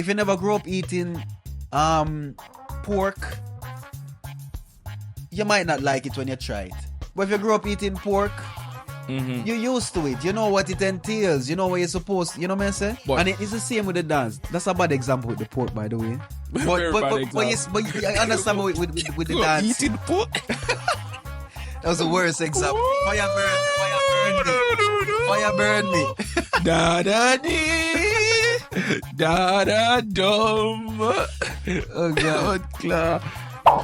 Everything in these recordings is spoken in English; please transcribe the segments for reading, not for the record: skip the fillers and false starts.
you never grew up eating pork, you might not like it when you try it. But if you grew up eating pork, you're used to it. You know what it entails. You know what you're supposed to, you know what I'm saying? And it's the same with the dance. That's a bad example with the pork, by the way. But I understand with the dance. Eating pork? That was the worst example. Fire burn me. Da da dee, da da dum. Oh God.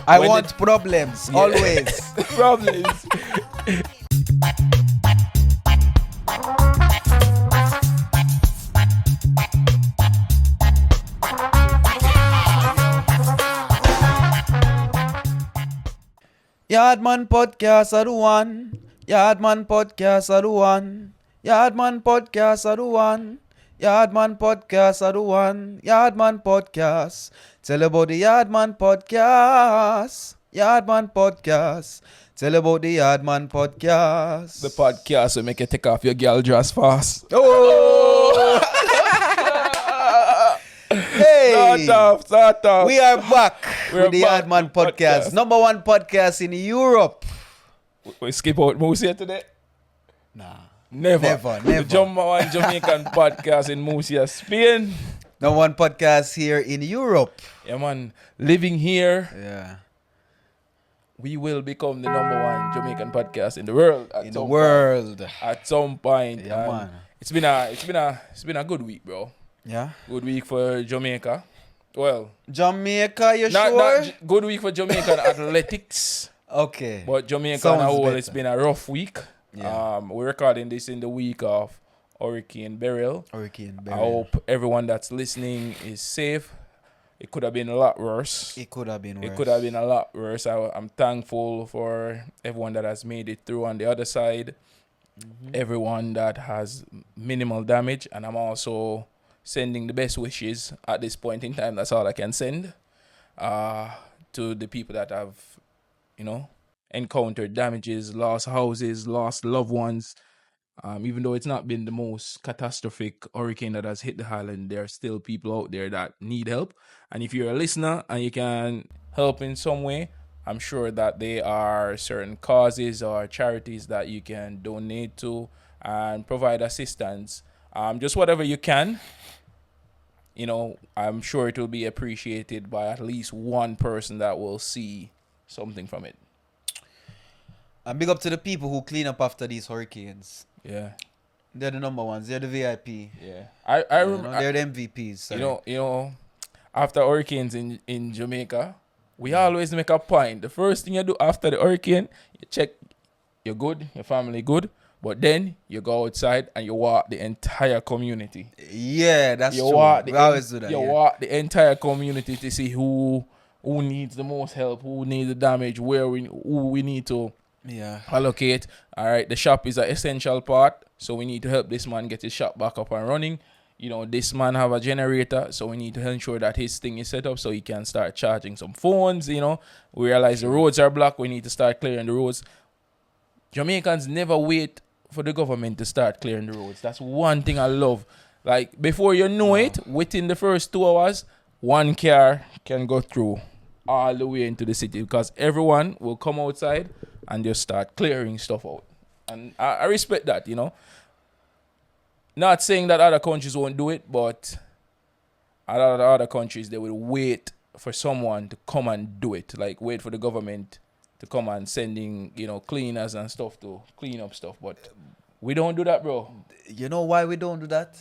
I want problems, always. Problems. Yardman Podcast are the one. Yardman Podcast are the one. Yardman Podcast are the one. Yardman Podcast are the one. Yardman Podcast. Tell about the Yardman Podcast. Yardman Podcast. Tell about the Yardman Podcast. The podcast will make you take off your girl dress fast. Oh! Hey! Start off. We are back with the back Yardman with Podcast. podcast. Number one podcast in Europe. We skip out Moose here today? Nah. Never. The Jamaican podcast in Murcia, Spain. Number one podcast here in Europe. Yeah, man. Living here, Yeah. we will become the number one Jamaican podcast in the world. At some point. Yeah, And man. It's been a good week, bro. Yeah. Good week for Jamaica. Well, Jamaica, you not sure? good week for Jamaican athletics. Okay. But Jamaica Sounds on a whole, better. it's been a rough week. Yeah. We're recording this in the week of Hurricane Beryl. Hurricane I Beryl. hope everyone that's listening is safe. It could have been a lot worse. It could have been worse. It could have been a lot worse. I'm thankful for everyone that has made it through on the other side. Everyone that has minimal damage. And I'm also sending the best wishes at this point in time. That's all I can send to the people that have, encountered damages, lost houses, lost loved ones. Even though it's not been the most catastrophic hurricane that has hit the island, there are still people out there that need help. And if you're a listener and you can help in some way, I'm sure that there are certain causes or charities that you can donate to and provide assistance. Just whatever you can. I'm sure it will be appreciated by at least one person that will see something from it. And big up to the people who clean up after these hurricanes. Yeah. They're the number ones. They're the VIP. Yeah. I remember. They're the MVPs. Sorry. After hurricanes in Jamaica, we always make a point. The first thing you do after the hurricane, you check you're good, your family good, but then you go outside and you walk the entire community. Yeah, that's true. We always do that. You walk the entire community to see who needs the most help, who needs the damage, who we need to allocate. All right, the shop is an essential part, so we need to help this man get his shop back up and running. This man have a generator, so we need to ensure that his thing is set up so he can start charging some phones. We realize the roads are blocked. We need to start clearing the roads. Jamaicans never wait for the government to start clearing the roads. That's one thing I love. Like, before you know it, within the first 2 hours, one car can go through all the way into the city because everyone will come outside and just start clearing stuff out. And I respect that, Not saying that other countries won't do it, but a lot of other countries, they will wait for someone to come and do it. Like, wait for the government to come and sending, cleaners and stuff to clean up stuff. But we don't do that, bro. You know why we don't do that?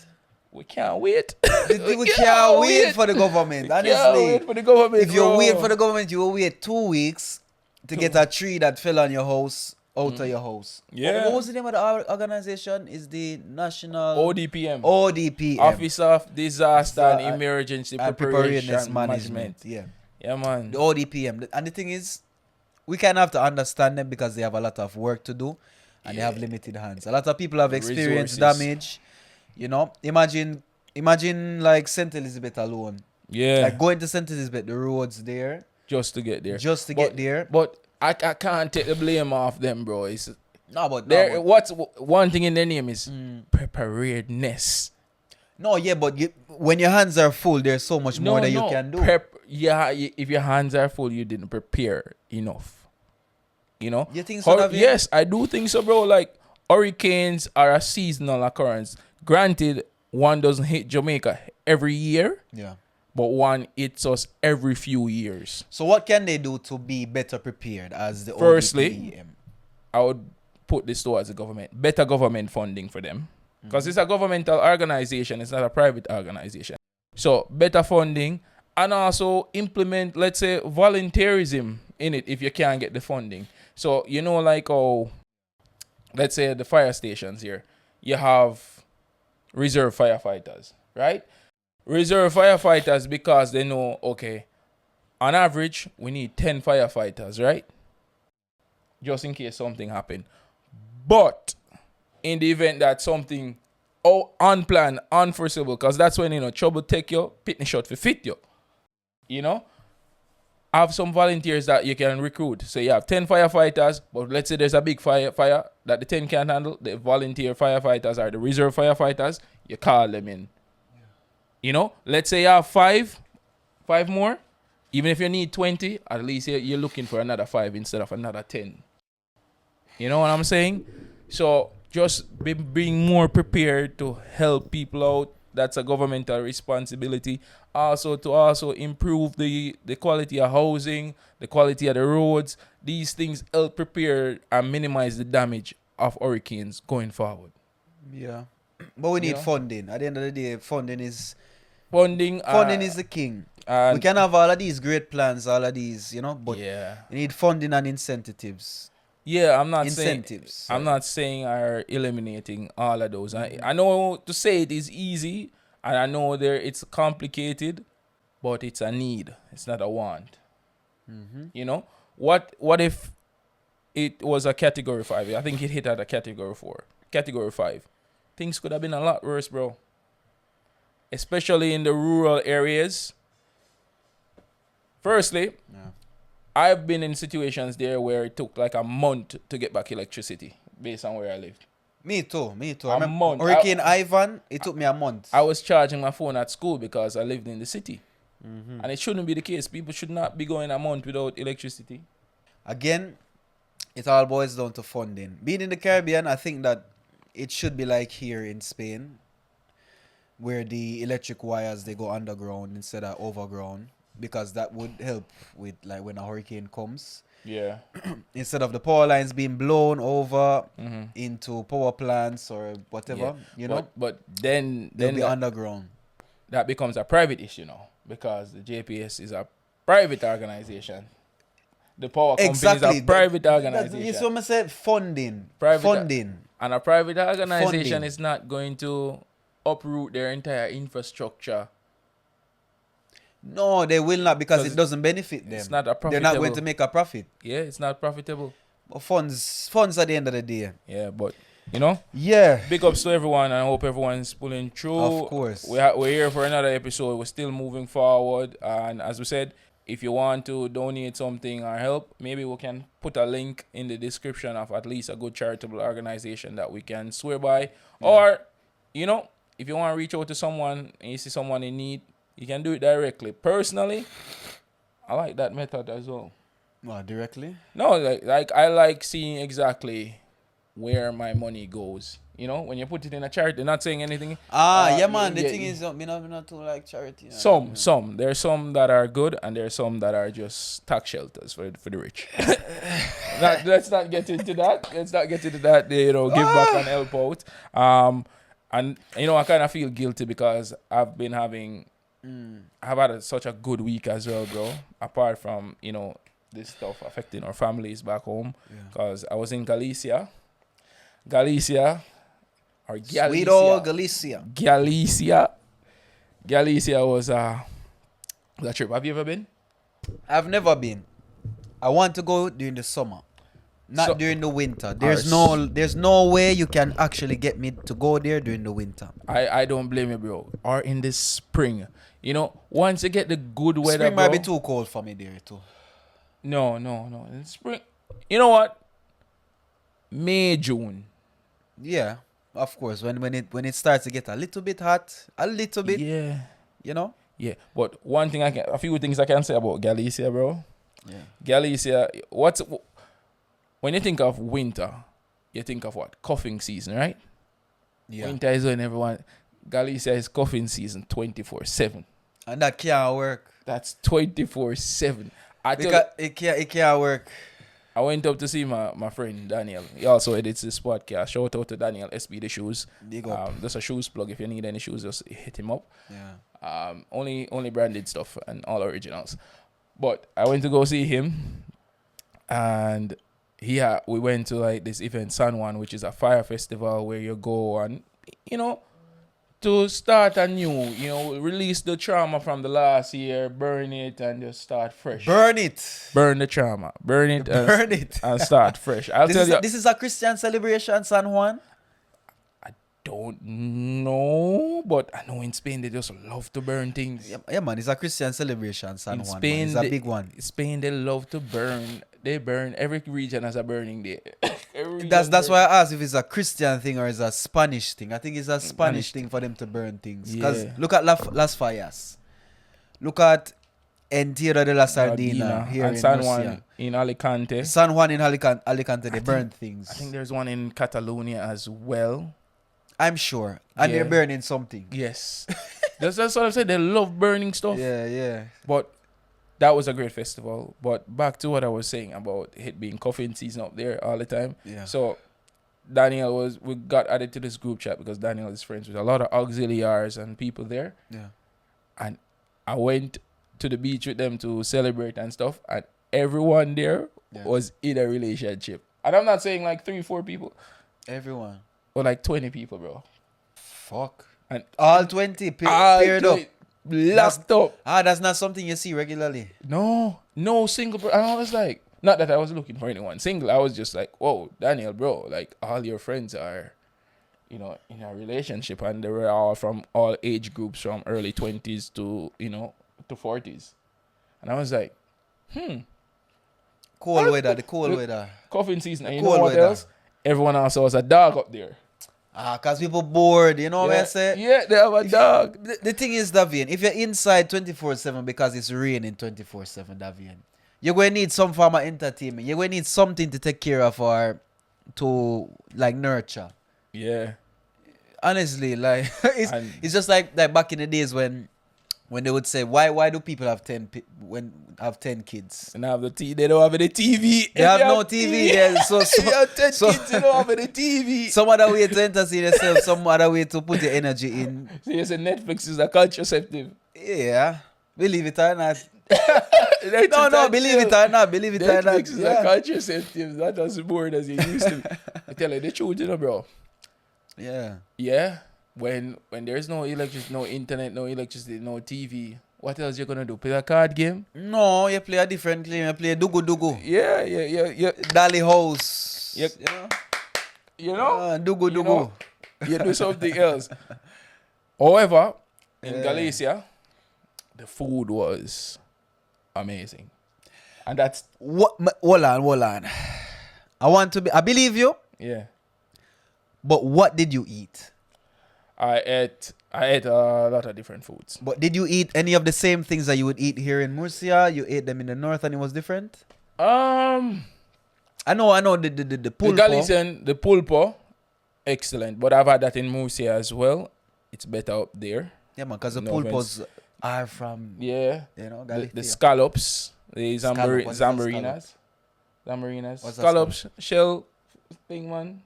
We can't wait. We can't wait for the government. Honestly, can't wait for the government, if you bro. wait for the government, you will wait 2 weeks to get a tree that fell on your house out of your house. Yeah. What was the name of the organization? Is the National ODPM. ODPM. Office of Disaster and Emergency and Preparedness Preparedness Management. Yeah. Yeah, man. The ODPM. And the thing is, we kind of have to understand them because they have a lot of work to do and they have limited hands. A lot of people have experienced Resources. damage. Imagine like St. Elizabeth alone. Yeah. Like going to St. Elizabeth, the roads there. Just to get there. Get there. But I can't take the blame off them, bro. No, but What's one thing in their name is preparedness. No, yeah, but when your hands are full, there's so much more that you can do. If your hands are full, you didn't prepare enough. You know? You think so, David? Yes, I do think so, bro. Like, hurricanes are a seasonal occurrence. Granted, one doesn't hit Jamaica every year. Yeah. But one hits us every few years. So what can they do to be better prepared as the Firstly, ODPEM? I would put this towards the government. Better government funding for them. Because it's a governmental organization. It's not a private organization. So better funding. And also implement, let's say, volunteerism in it if you can't get the funding. So, you know, like, let's say the fire stations here. You have reserve firefighters, right? Reserve firefighters because they know, okay, on average, we need 10 firefighters, right? Just in case something happen. But in the event that something unplanned, unforeseeable, because that's when, you know, trouble take you, pitney shot for fit you. You know? Have some volunteers that you can recruit. So you have 10 firefighters, but let's say there's a big fire that the 10 can't handle. The volunteer firefighters are the reserve firefighters. You call them in. You know, let's say you have five more. Even if you need 20, at least you're looking for another 5 instead of another 10. You know what I'm saying? So just being more prepared to help people out. That's a governmental responsibility. Also to improve the quality of housing, the quality of the roads. These things help prepare and minimize the damage of hurricanes going forward. Yeah. But we need funding. At the end of the day, funding is the king. We can have all of these great plans, all of these, you know, but you need funding and incentives. Yeah, I'm not saying are eliminating all of those. I know to say it is easy, and I know it's complicated, but it's a need. It's not a want. You know, what if it was a category 5? I think it hit at a category 4, category 5. Things could have been a lot worse, bro. Especially in the rural areas. Firstly, I've been in situations there where it took like a month to get back electricity based on where I lived. Me too. A month. Hurricane Ivan, it took me a month. I was charging my phone at school because I lived in the city. And it shouldn't be the case. People should not be going a month without electricity. Again, it all boils down to funding. Being in the Caribbean, I think that it should be like here in Spain, where the electric wires, they go underground instead of overground, because that would help with like when a hurricane comes. Yeah. Instead of the power lines being blown over into power plants or whatever, you know. But then they'll be underground. That becomes a private issue now, because the JPS is a private organization. The power company is a private organization. That's what I said, funding. And a private organization is not going to uproot their entire infrastructure. No, they will not, because it doesn't benefit them. It's not a profitable. They're not going to make a profit. Yeah, it's not profitable. But funds at the end of the day. Yeah, but you know. Yeah. Big ups to everyone, and I hope everyone's pulling through. Of course. We're here for another episode. We're still moving forward, and as we said, if you want to donate something or help, maybe we can put a link in the description of at least a good charitable organization that we can swear by. Yeah. Or, you know, if you want to reach out to someone and you see someone in need, you can do it directly. Personally, I like that method as well. What, directly? No, like I like seeing exactly where my money goes. You know, when you put it in a charity, they're not saying anything. Yeah, man. The thing is, me not too like charity. Some. There's some that are good, and there's some that are just tax shelters for the rich. Let's not get into that. You know, give back and help out. And you know, I kind of feel guilty because I've been having, I've had such a good week as well, bro. Apart from, you know, this stuff affecting our families back home, because I was in Galicia. Or Galicia. Sweet old Galicia. Galicia was a trip. Have you ever been? I've never been. I want to go during the summer, not during the winter. There's no way you can actually get me to go there during the winter. I don't blame you, bro. Or in the spring. You know, once you get the good weather, spring might be too cold for me there too. No. In spring, you know what? May, June. Yeah. of course, when it starts to get a little bit hot, a little bit, Yeah. you know. Yeah. But a few things I can say about Galicia, bro. Yeah. Galicia, when you think of winter, you think of what? Coughing season, right? Yeah. Winter is when Galicia is coughing season 24/7. And that can't work. That's 24/7. Because it can't work. I went up to see my friend Daniel. He also edits this podcast. Shout out to Daniel, SB the Shoes. Big up. Just a shoes plug. If you need any shoes, just hit him up. Yeah. Only branded stuff and all originals. But I went to go see him, and we went to like this event, San Juan, which is a fire festival where you go and to start anew, release the trauma from the last year, burn it, and just start fresh. Burn it. Burn the trauma. Burn it. Burn it. And start fresh. This is a Christian celebration, San Juan? Don't know, but I know in Spain they just love to burn things. Yeah, man, it's a Christian celebration, San Juan. Spain, It's a big one. In Spain, they love to burn. They burn. Every region has a burning day. That's why I asked if it's a Christian thing or it's a Spanish thing. I think it's a Spanish thing for them to burn things. Because look at Las Fallas. Look at Entierro de la Sardina here and in San Murcia. Juan in Alicante. San Juan in Alicante, they burn things. I think there's one in Catalonia as well. I'm sure. And they're burning something. Yes. that's what I'm saying. They love burning stuff. Yeah. But that was a great festival. But back to what I was saying about it being coughing season up there all the time. Yeah. So we got added to this group chat because Daniel is friends with a lot of auxiliaries and people there. Yeah. And I went to the beach with them to celebrate and stuff. And everyone there was in a relationship. And I'm not saying like 3-4 people. Everyone. Or like 20 people, bro. Fuck. And all 20 paired up. Locked up. That's not something you see regularly. No single person. I was like, not that I was looking for anyone single. I was just like, whoa, Daniel, bro, like all your friends are, in a relationship, and they were all from all age groups from early 20s to, to 40s. And I was like, Cold weather. Coughing season. And you know what else? Everyone else has a dog up there. Because people bored, you know what I say? Yeah, they have a dog. The thing is, Davian, if you're inside 24/7 because it's raining 24/7, Davian, you're going to need some form of entertainment. You're going to need something to take care of or to, like, nurture. Yeah. Honestly, like, it's just like back in the days when they would say, why do people have 10 kids? And have they don't have any TV. They have no TV. Yeah, so you have 10 kids, you don't have any TV. Some other way to entertain yourself, some other way to put your energy in. So you say Netflix is a contraceptive. Yeah. Believe it or not. No, believe it or not. Netflix is a contraceptive. Not as bored as it used to be. I tell you the truth, bro. Yeah. Yeah. When there's no electricity, no internet, no electricity, no TV, what else you gonna do? Play a card game? No, you play a different game. You play Dugu. Yeah. Dolly House. Yeah. You know? Dugu. You do something else. However, in Galicia, the food was amazing. And that's... Hold on. I believe you. Yeah. But what did you eat? I ate a lot of different foods. But did you eat any of the same things that you would eat here in Murcia? You ate them in the north and it was different? I know the pulpo. The Galician, the pulpo, excellent. But I've had that in Murcia as well. It's better up there. Yeah, man, because the pulpos are from, Galicia. The scallops, the zambarinas. Scallops, shell thing, man.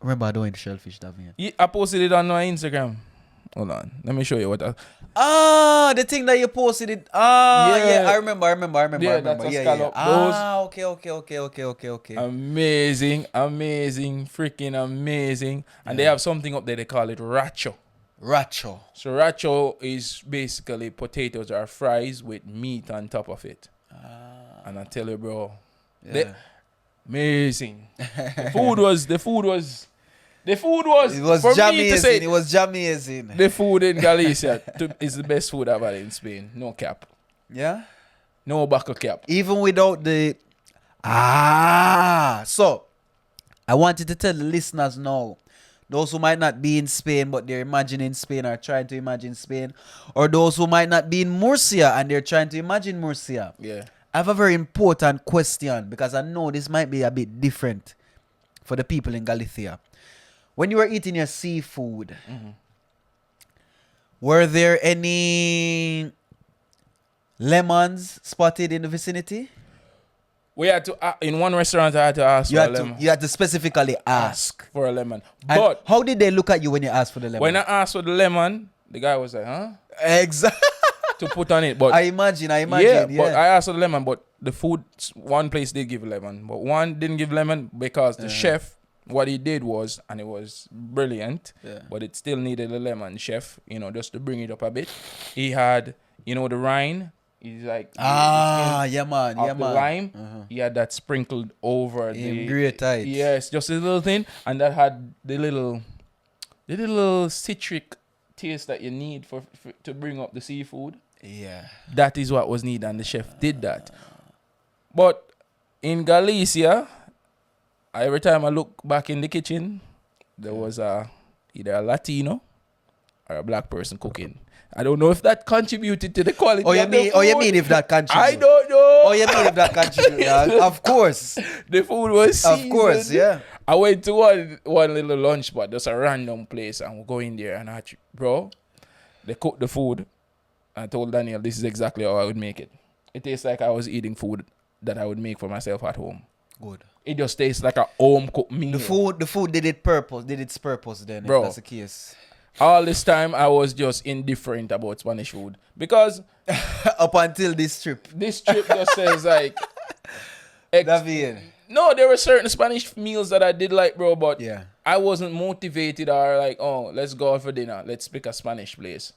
Remember I don't eat shellfish, Davian. Yeah, I posted it on my Instagram. Hold on. Let me show you what the thing that you posted it. I remember. Yeah, that's a scallop. Okay. Amazing. Freaking amazing. And they have something up there, they call it racho. So racho is basically potatoes or fries with meat on top of it. And I tell you, bro, amazing. The food was jamazing. It was jamazing. The food in Galicia is the best food I've had in Spain. No cap. Yeah? No buckle cap. Even without the... So, I wanted to tell the listeners now, those who might not be in Spain but they're imagining Spain or trying to imagine Spain, or those who might not be in Murcia and they're trying to imagine Murcia. Yeah. I have a very important question because I know this might be a bit different for the people in Galicia. When you were eating your seafood, were there any lemons spotted in the vicinity? We had to, in one restaurant, I had to ask for a lemon. You had to specifically ask For a lemon. And But how did they look at you when you asked for the lemon? when I asked for the lemon, the guy was like, huh? Exactly. To put on it. But I imagine. yeah, but I asked for the lemon, but the food, one place did give lemon, but one didn't give lemon because the chef, what he did was, and it was brilliant, but it still needed a lemon, chef, just to bring it up a bit. He had, the rind. He's like, yeah, man. the lime. He had that sprinkled over the great height. Yes, just a little thing, and that had the little citric taste that you need for to bring up the seafood. Yeah. That is what was needed, and the chef did that. But in Galicia, every time I look back in the kitchen, there was either a Latino or a black person cooking. I don't know if that contributed to the quality. You mean if that contributed? I don't know. You mean if that contributed? Yeah, of course. The food was seasoned. Of course, yeah. I went to one little lunch spot, just a random place, and we go in there, and they cooked the food. I told Daniel, this is exactly how I would make it. It tastes like I was eating food that I would make for myself at home. Good. It just tastes like a home cooked meal. The food did its purpose then, Bro, if that's the case. All this time I was just indifferent about Spanish food because up until this trip. This trip just says like David. No, there were certain Spanish meals that I did like, bro, but yeah. I wasn't motivated or like, oh, let's go out for dinner. Let's pick a Spanish place.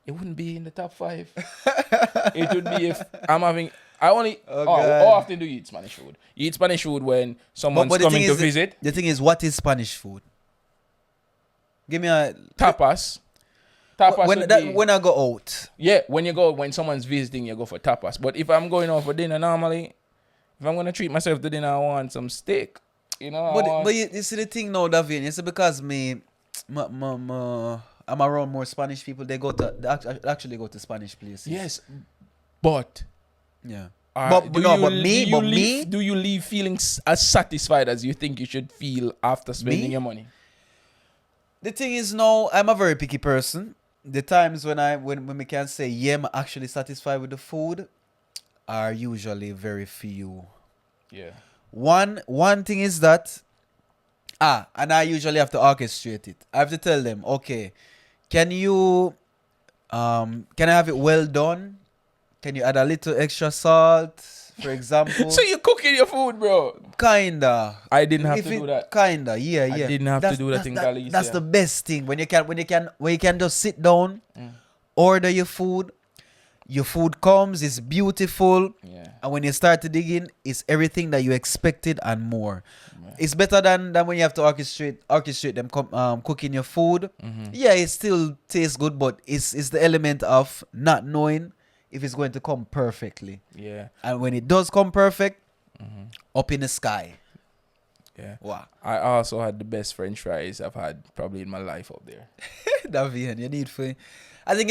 It wouldn't be in the top 5. It would be if I'm having... how often do you eat Spanish food? You eat Spanish food when someone's coming to visit. The thing is, what is Spanish food? Give me a... Tapas. When I go out. Yeah, when someone's visiting, you go for tapas. But if I'm going out for dinner normally, if I'm going to treat myself to dinner, I want some steak. But you see the thing now, David, you see because I'm around more Spanish people, they actually go to Spanish places. Yes, but... yeah. Do you leave feeling as satisfied as you think you should feel after spending your money? The thing is, no, I'm a very picky person. The times when we can say, yeah, I'm actually satisfied with the food are usually very few. Yeah. One thing is that, and I usually have to orchestrate it. I have to tell them, okay, can I have it well done? Can you add a little extra salt, for example? So you're cooking your food, bro? Kinda. I didn't have to do that. Kinda, yeah. I didn't have to do that in Galicia. That's the best thing when you can just sit down, order your food. Your food comes, it's beautiful, and when you start to dig in, it's everything that you expected and more. It's better than when you have to orchestrate them cooking your food. Yeah, it still tastes good, but it's the element of not knowing if it's going to come perfectly. Yeah. And when it does come perfect, up in the sky. Yeah. Wow. I also had the best French fries I've had probably in my life up there. Davian, I think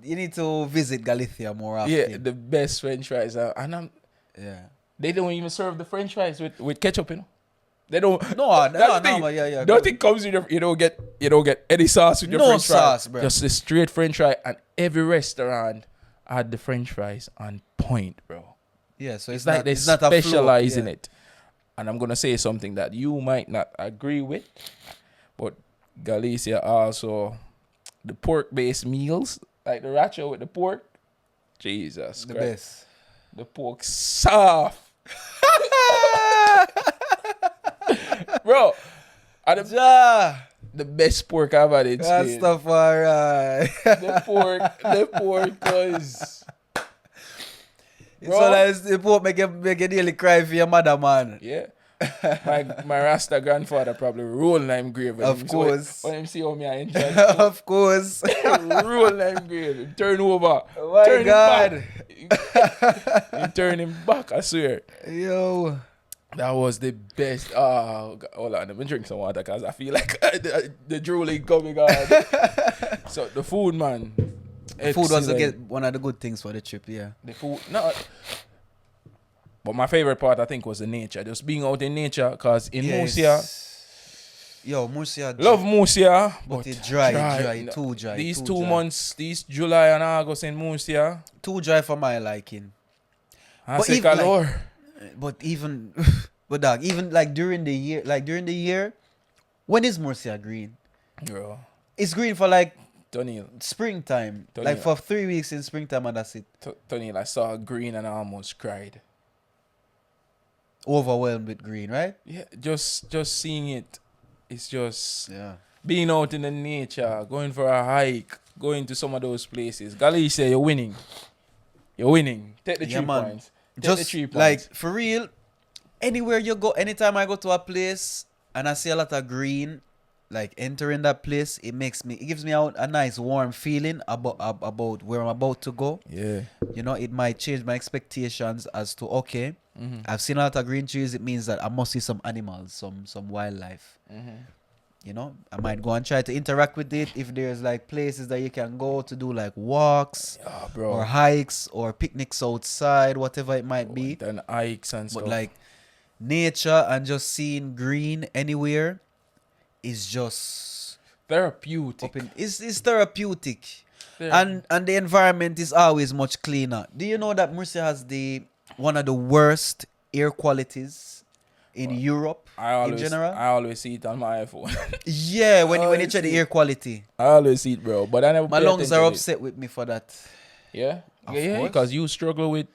you need to visit Galicia more often. Yeah, the best French fries. They don't even serve the French fries with ketchup, They don't. No, yeah. Nothing comes with you don't get any sauce with your French fries. No sauce, bro. Just a straight French fry, and every restaurant had the French fries on point, bro. Yeah, so it's like they specialize in it. And I'm gonna say something that you might not agree with, but Galicia also the pork-based meals, like the racho with the pork. Jesus the Christ. Best. The pork soft. Bro, the best pork I've had in Spain. That's alright. The pork was... It's so nice. The pork make you nearly cry for your mother, man. Yeah. My Rasta grandfather probably roll lime grave. Of course. When him see how me I enjoy of course. roll lime grave. Turn over. Oh my God. You turn him back, I swear. Yo. That was the best. Hold on, let me drink some water because I feel like the drooling coming on. So the food, man. The food was one of the good things for the trip, yeah. The food, no. But my favorite part, I think, was the nature. Just being out in nature, because in Murcia. Yo, Murcia. Love Murcia. But it's dry, too dry. These too 2 dry. months, these July and August in Murcia. Too dry for my liking. But even, but dog, even like during the year, when is Murcia green? Bro. It's green for like Tonniel. springtime. Tonniel. Like for 3 weeks in springtime and that's it. Tonniel, I saw green and I almost cried. Overwhelmed with green, right? Yeah, just seeing it. It's just Yeah. being out in the nature, going for a hike, going to some of those places. Galicia, you're winning. You're winning. Take the 3 points. Just like for real, anywhere you go, anytime I go to a place and I see a lot of green, like entering that place, it gives me a nice warm feeling about where I'm about to go. Yeah. You know, it might change my expectations as to I've seen a lot of green trees. It means that I must see some animals, some wildlife. You know, I might go and try to interact with it if there's like places that you can go to do like walks or hikes or picnics outside, whatever it might be. And hikes and stuff. But like nature and just seeing green anywhere is just therapeutic. It's therapeutic. And the environment is always much cleaner. Do you know that Murcia has one of the worst air qualities in Europe in general? I always see it on my iPhone. Yeah, when you check the air quality. I always see it, bro. But I never. My lungs are upset with me for that. Yeah? Of Yeah, course. Because you struggle with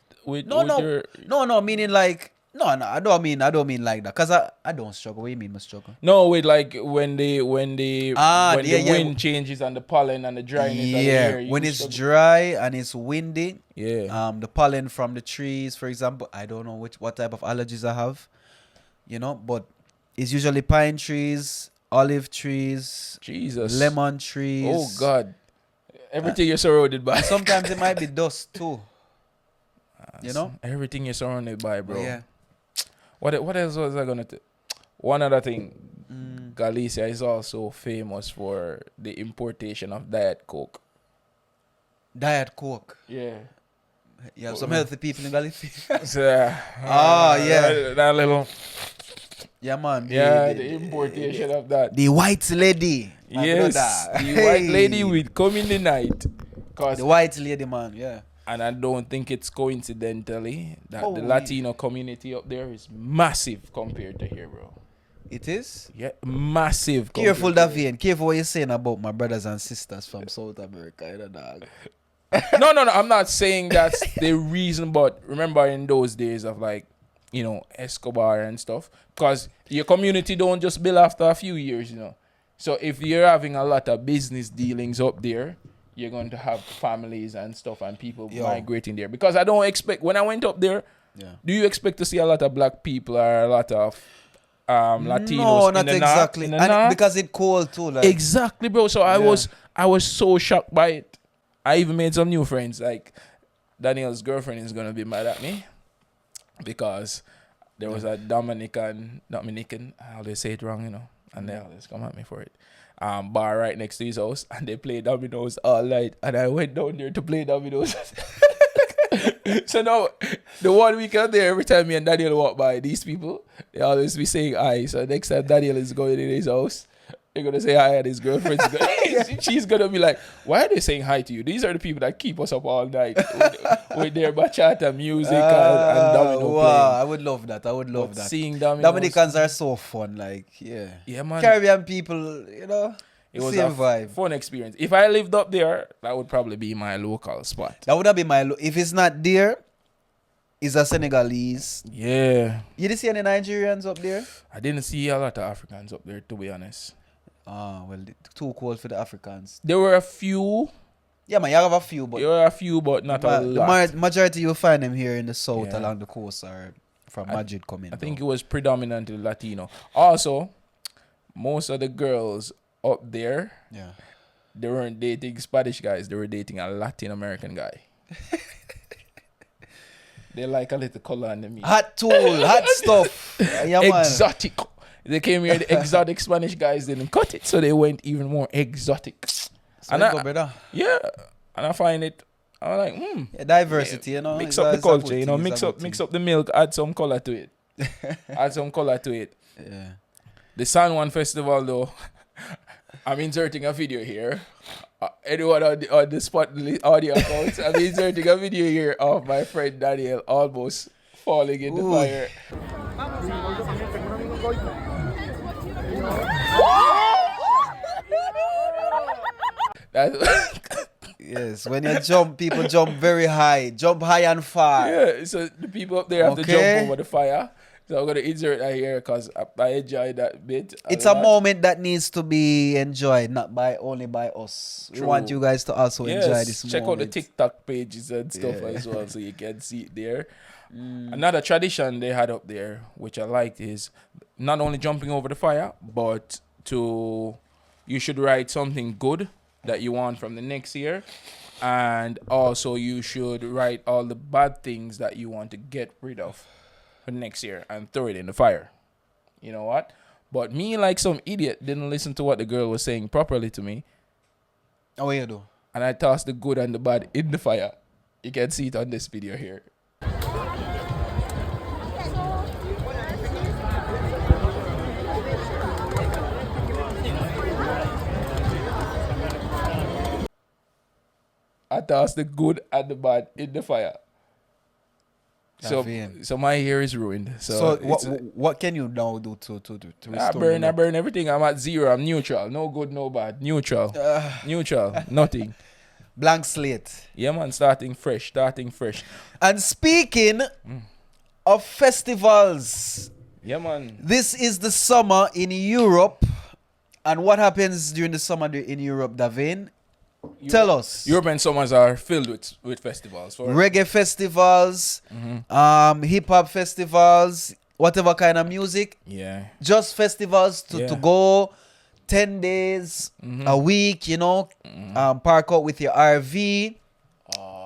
No, meaning like no, I don't mean like that. Cause I don't struggle. What do you mean I struggle? No, with like when the wind changes and the pollen and the dryness of the air. When it's dry and it's windy. Yeah. The pollen from the trees, for example, I don't know what type of allergies I have. You know, but it's usually pine trees, olive trees, lemon trees. Oh God. Everything you're surrounded by. Sometimes it might be dust too. You know? Everything you're surrounded by, bro. Yeah. What else was I gonna one other thing. Galicia is also famous for the importation of Diet Coke. Diet Coke. Yeah. You have some healthy people in Galicia. Yeah. That little. Yeah, man. The importation of that. The white lady. Yes. The white lady will come in the night. The white lady, man. Yeah. And I don't think it's coincidentally that the Latino community up there is massive compared to here, bro. It is? Yeah, massive. Careful, Davian. Careful what you're saying about my brothers and sisters from South America, you know, dog. No. I'm not saying that's the reason, but remember in those days of like, you know, Escobar and stuff, because your community don't just build after a few years, you know. So if you're having a lot of business dealings up there, you're going to have families and stuff and people migrating there. Because I don't expect, when I went up there, do you expect to see a lot of black people or a lot of Latinos? No, not exactly. Because it's cold too. Like. Exactly, bro. So I was so shocked by it. I even made some new friends. Like, Daniel's girlfriend is going to be mad at me because there was a Dominican, I always say it wrong, you know, and they always come at me for it. Bar right next to his house, and they play dominoes all night, and I went down there to play dominoes. So now, the 1 week out there, every time me and Daniel walk by, these people, they always be saying hi. So next time Daniel is going in his house, they're going to say hi, and his girlfriend's she's going to be like, why are they saying hi to you? These are the people that keep us up all night with their bachata music and domino playing. I would love that. Seeing dominoes. Dominicans are so fun, like, yeah. Yeah, man. Caribbean people, you know, it was same a vibe. Fun experience. If I lived up there, that would probably be my local spot. That would have been if it's not there, it's a Senegalese. Yeah. You didn't see any Nigerians up there? I didn't see a lot of Africans up there, to be honest. Well, too cold for the Africans. There were a few. Yeah, man, you have a few, but... There were a few, but not a lot. The majority you'll find them here in the south along the coast or from Madrid coming. I think it was predominantly Latino. Also, most of the girls up there, they weren't dating Spanish guys. They were dating a Latin American guy. They like a little color on the meat. Hot tool, hot stuff. Yeah, man. Exotic. They came here, the exotic Spanish guys didn't cut it, so they went even more exotic. So And go, brother. yeah, and I find it, I'm like, Yeah, diversity, you know. Mix up the culture, you know, mix up the milk, add some color to it. Add some color to it. Yeah. The San Juan Festival, though, I'm inserting a video here. Anyone on the spot audio accounts, I'm inserting a video here of my friend Daniel almost falling in the fire. Yes, when you jump, people jump very high. Jump high and far. Yeah, so the people up there have to jump over the fire. So I'm going to insert that here because I enjoy that bit. It's a moment that needs to be enjoyed, not only by us. True. We want you guys to also enjoy this check moment. out the TikTok pages and stuff as well so you can see it there. Another tradition they had up there, which I liked, is not only jumping over the fire, but you should write something good that you want from the next year. And also you should write all the bad things that you want to get rid of for next year and throw it in the fire. You know what? But me, like some idiot, didn't listen to what the girl was saying properly to me. Oh, what you do? And I tossed the good and the bad in the fire. You can see it on this video here. I tossed the good and the bad in the fire. So my hair is ruined. So what can you now do to restore? I burn everything. I'm at 0. I'm neutral. No good, no bad. Neutral. Neutral. Nothing. Blank slate. Yeah, man. Starting fresh. And speaking of festivals, yeah, man. this is the summer in Europe. And what happens during the summer in Europe, Davin? Tell us. European summers are filled with festivals. Reggae festivals, hip hop festivals, whatever kind of music. Yeah. Just festivals to go 10 days, a week, you know. Park out with your RV,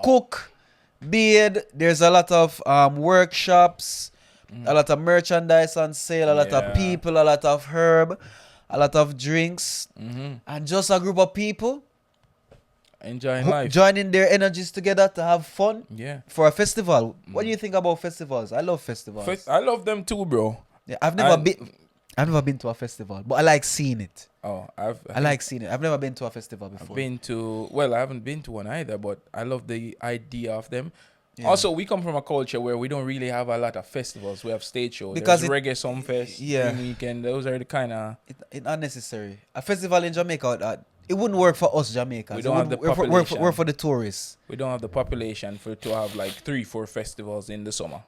cook, beard. There's a lot of workshops, a lot of merchandise on sale, a lot of people, a lot of herb, a lot of drinks, and just a group of people enjoying life, joining their energies together to have fun. Yeah. For a festival. What do you think about festivals? I love festivals. I love them too, bro. Yeah, I've never been to a festival, but I like seeing it. I like seeing it. I've never been to a festival before. I haven't been to one either, but I love the idea of them. Yeah. Also, we come from a culture where we don't really have a lot of festivals. We have stage shows. Because There's Reggae Sumfest, Dream Weekend. Those are the kind of... It's unnecessary. A festival in Jamaica, it wouldn't work for us Jamaicans. We don't have the population. Work for the tourists. We don't have the population to have like 3-4 festivals in the summer.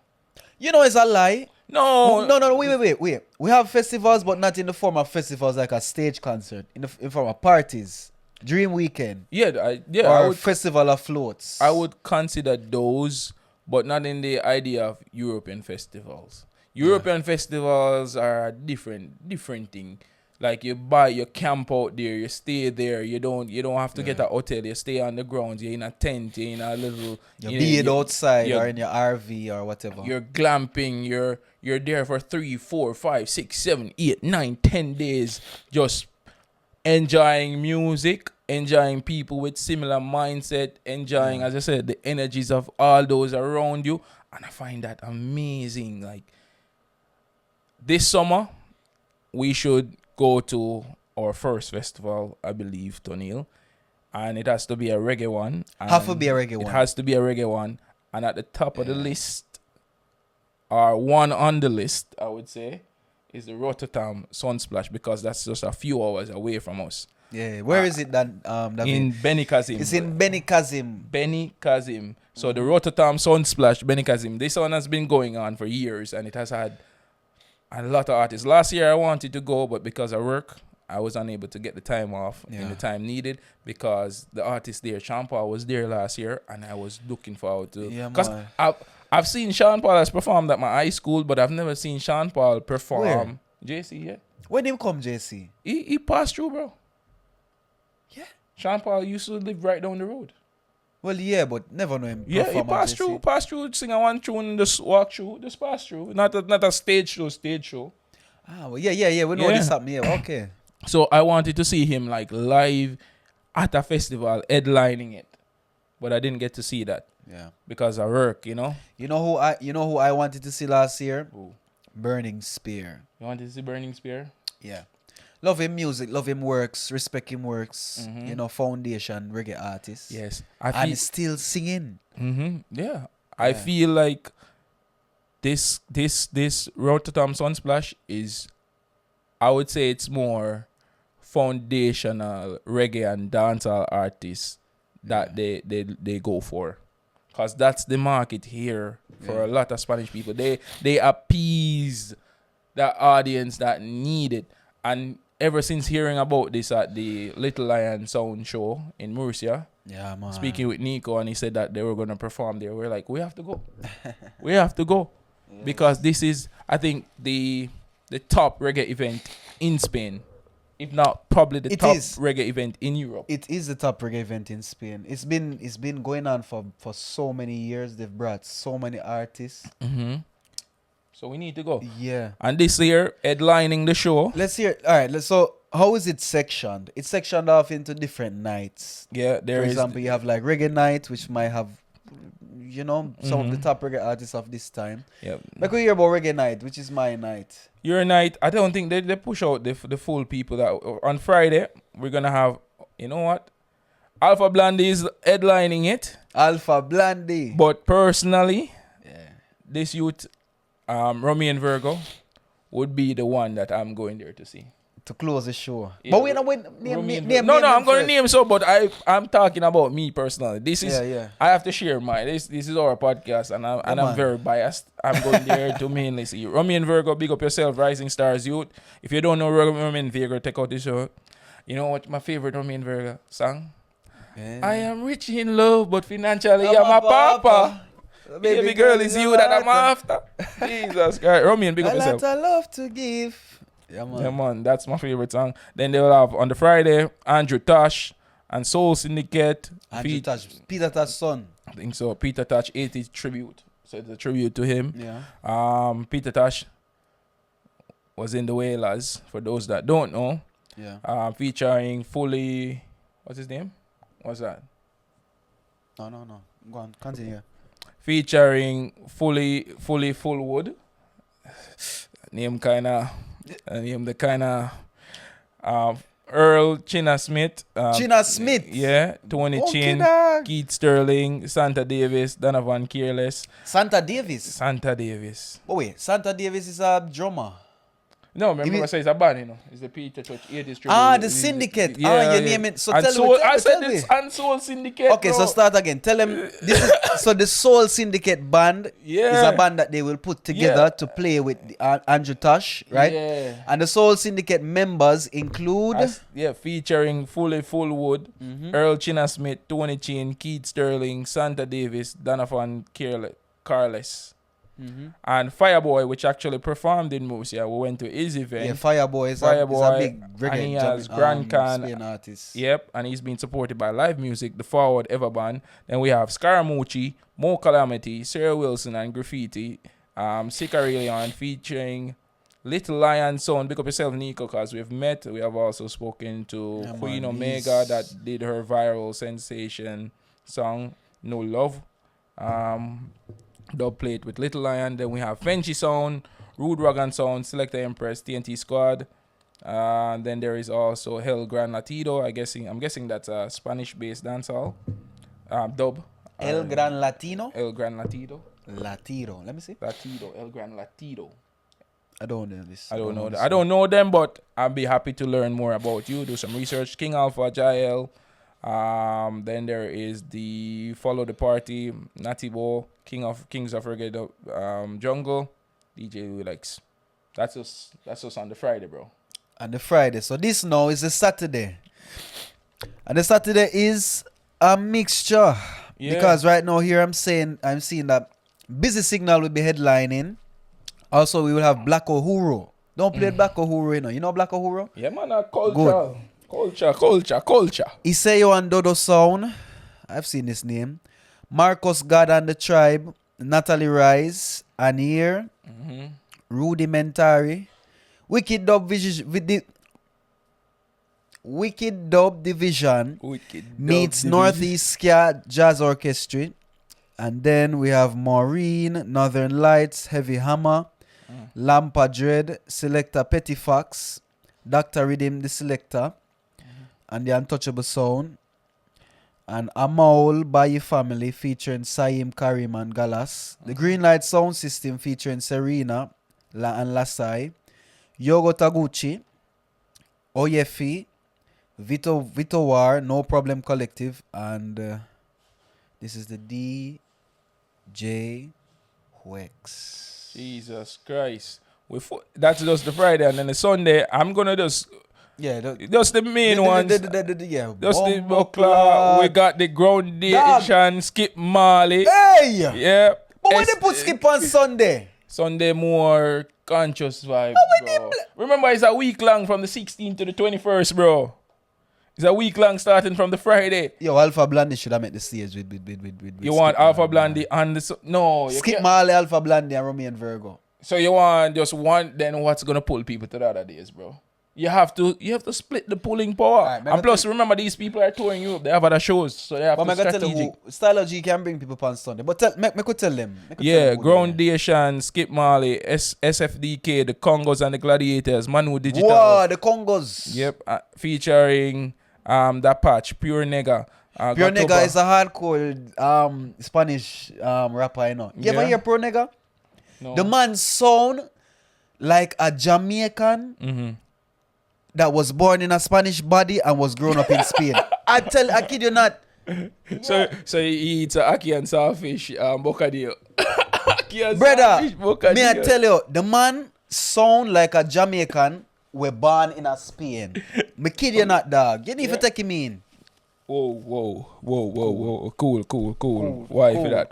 You know, it's a lie. No, wait. We have festivals, but not in the form of festivals like a stage concert. In form of parties, Dream Weekend. Or festival of floats. I would consider those, but not in the idea of European festivals. European festivals are a different thing. Like you camp out there, you stay there. You don't have to get a hotel. You stay on the grounds. You're in a tent. You're in a little. You're outside or in your RV or whatever. You're glamping. You're there for 3, 4, 5, 6, 7, 8, 9, 10 days, just enjoying music, enjoying people with similar mindset, enjoying, as I said, the energies of all those around you, and I find that amazing. Like this summer, we should go to our first festival, I believe, Tonniel, and it has to be a reggae one. Have to be a reggae one. It has to be a reggae one, and at the top of the list, or one on the list, I would say, is the Rototom Sunsplash, because that's just a few hours away from us. Yeah, where is it then? In Benicassim. It's in Benicassim. Benicassim. So the Rototom Sunsplash, Benicassim. This one has been going on for years, and it has had a lot of artists. Last year I wanted to go, but because of work, I was unable to get the time off in the time needed, because the artist there, Sean Paul, was there last year, and I was looking forward to. Because I've seen Sean Paul has performed at my high school, but I've never seen Sean Paul perform. Where? JC, yeah. When him come, JC? He passed through, bro. Yeah. Sean Paul used to live right down the road. Well, yeah, but never know him. Yeah, he perform passed through, sing a one tune, just walk through, just pass through. Not a stage show. Ah, well, yeah. We know Yeah. this happened. Yeah, okay. So I wanted to see him like live at a festival, headlining it, but I didn't get to see that Yeah. because of work. You know. You know who I wanted to see last year? Who? Burning Spear. You wanted to see Burning Spear? Yeah. Love him music, love him works, respect him works. Mhm. You know, foundation reggae artist. Yes. And still singing. Yeah. I feel like this Rototom Sunsplash is, I would say it's more foundational reggae and dancehall artists that they go for, because that's the market here for a lot of Spanish people. They appease the audience that need it. And ever since hearing about this at the Little Lion Sound show in Murcia, Yeah, man. speaking with Nico, and he said that they were going to perform there, we're like, we have to go. We have to go. Because this is, I think, the top reggae event in Spain. If not, probably the top reggae event in Europe. It is the top reggae event in Spain. It's been going on for so many years. They've brought so many artists. So we need to go. Yeah. And this year, headlining the show. Let's hear. All right. So how is it sectioned? It's sectioned off into different nights. Yeah, For example, you have like reggae night, which might have, you know, some of the top reggae artists of this time. Yeah. Like we hear about reggae night, which is my night. Your night, I don't think they push out the full people. That on Friday, we're going to have, you know what? Alpha Blondie is headlining it. Alpha Blondie. But personally, Yeah. this youth, Romy and Virgo, would be the one that I'm going there to see. To close the show. Yeah. But we don't name. No, I'm going to name so, but I'm talking about me personally. This is, Yeah. I have to share mine. This is our podcast, and I'm very biased. I'm going there to mainly see Romy and Virgo. Big up yourself, Rising Stars Youth. If you don't know Romy and Virgo, check out this show. You know what my favorite Romy and Virgo song? Yeah. I am rich in love, but financially I'm a papa. Baby girl is you that I'm after. Jesus Christ. Romy and big up yourself. A lot of love to give. Yeah, man. Yeah, man. That's my favorite song. Then they'll have on the Friday, Andrew Tosh and Soul Syndicate. Peter Tosh's son. I think so. Peter Tosh 80th tribute. So it's a tribute to him. Yeah. Peter Tosh was in the Wailers, for those that don't know. Yeah. Featuring fully, what's his name? What's that? No. Go on. Continue. Featuring fully Fullwood. Name the kind of Earl China Smith. China Smith. Yeah. Tony Chin, dog. Keith Sterling, Santa Davis, Donovan Careless. Santa Davis. Oh wait, Santa Davis is a drummer. No, remember I say it's a band, you know. It's the Peter Church 80s tribute. The Syndicate. You name it. So and tell Soul, me. I said it's and Soul Syndicate. Okay, bro. so start again. Tell them this is so the Soul Syndicate band is a band that they will put together to play with Andrew Tosh, right? Yeah. And the Soul Syndicate members include featuring Fully Fullwood, Earl China Smith, Tony Chin, Keith Sterling, Santa Davis, Donovan Careless. And Fireboy, which actually performed in Murcia. We went to his event. Yeah, Fireboy is a big reggae and he has Grand Can Spain artist. Yep, and he's been supported by Live Music, the Forward Ever Band. Then we have Scaramucci, Mo Calamity, Sarah Wilson, and Graffiti. Sicarillion featuring Little Lion Sound. Pick up yourself, Nico, because we've met. We have also spoken to Queen Omega that did her viral sensation song, No Love. Dub plate with Little Lion. Then we have Fenchy Sound, Rude Rogan Sound, Selector Empress, TNT Squad. Then there is also El Gran Latido. I'm guessing that's a Spanish-based dancehall. Dub. El Gran Latino? El Gran Latido. Latido. Let me see. Latido. El Gran Latido. I don't know this. I don't know that. I don't know them, but I'll be happy to learn more about you. Do some research. King Alpha, Jael. Then there is the Follow the Party, Natibo, Kings of Reggae, Jungle, DJ Willix. That's us on the Friday, bro. On the Friday. So this now is a Saturday. And the Saturday is a mixture. Yeah. Because right now here I'm seeing that Busy Signal will be headlining. Also we will have Black Uhuru. Don't play Black Uhuru, you know. You know Black Uhuru? Yeah, man, culture. Good. Culture. Isayo and Dodo Sound. I've seen this name. Marcus God and the Tribe, Natalie Rise, Anir, Rudimentary, Wicked Dub Division meets Northeast Ska Jazz Orchestra. And then we have Maureen, Northern Lights, Heavy Hammer, Lampa Dread, Selector Petty Fox, Dr. Rhythm the Selector, and the Untouchable Sound. And Amaul Bayi Family featuring Saim Karim and Galas. The Greenlight Sound System featuring Serena and Lasai. Yogo Taguchi, Oyefi, Vito War, No Problem Collective, and this is the DJ Wex. Jesus Christ. That's just the Friday, and then the Sunday, I'm gonna just the main ones. Just the Buckler. We got the Groundation, Skip Marley. Hey! Yeah. But when they put Skip on Sunday? Sunday more conscious vibe, bro. Remember, it's a week long from the 16th to the 21st, bro. It's a week long starting from the Friday. Yo, Alpha Blondie should have met the stage with you want Alpha Blondie and the... No. Skip Marley, Alpha Blondie, and Romeo and Virgo. So you want just one, then what's going to pull people to the other days, bro? You have to split the pulling power. Right, and plus, remember, these people are touring Europe. They have other shows, so they have to strategic. Stylo G can bring people on Sunday. But me could tell them. Groundation, Skip Marley, SFDK, the Congos and the Gladiators, Manu Digital. Wow, the Congos. Yep, featuring that patch, Pure Nega. Pure Nega is a hardcore Spanish rapper, you know. You ever hear Pure Nega? No. The man sound like a Jamaican that was born in a Spanish body and was grown up in Spain. I kid you not. So he eats ackee and sawfish, bocadillo. Brother, may I tell you, the man sound like a Jamaican were born in a Spain. Me kid you not, dog. You need to take him in. Whoa. Cool. Why for that?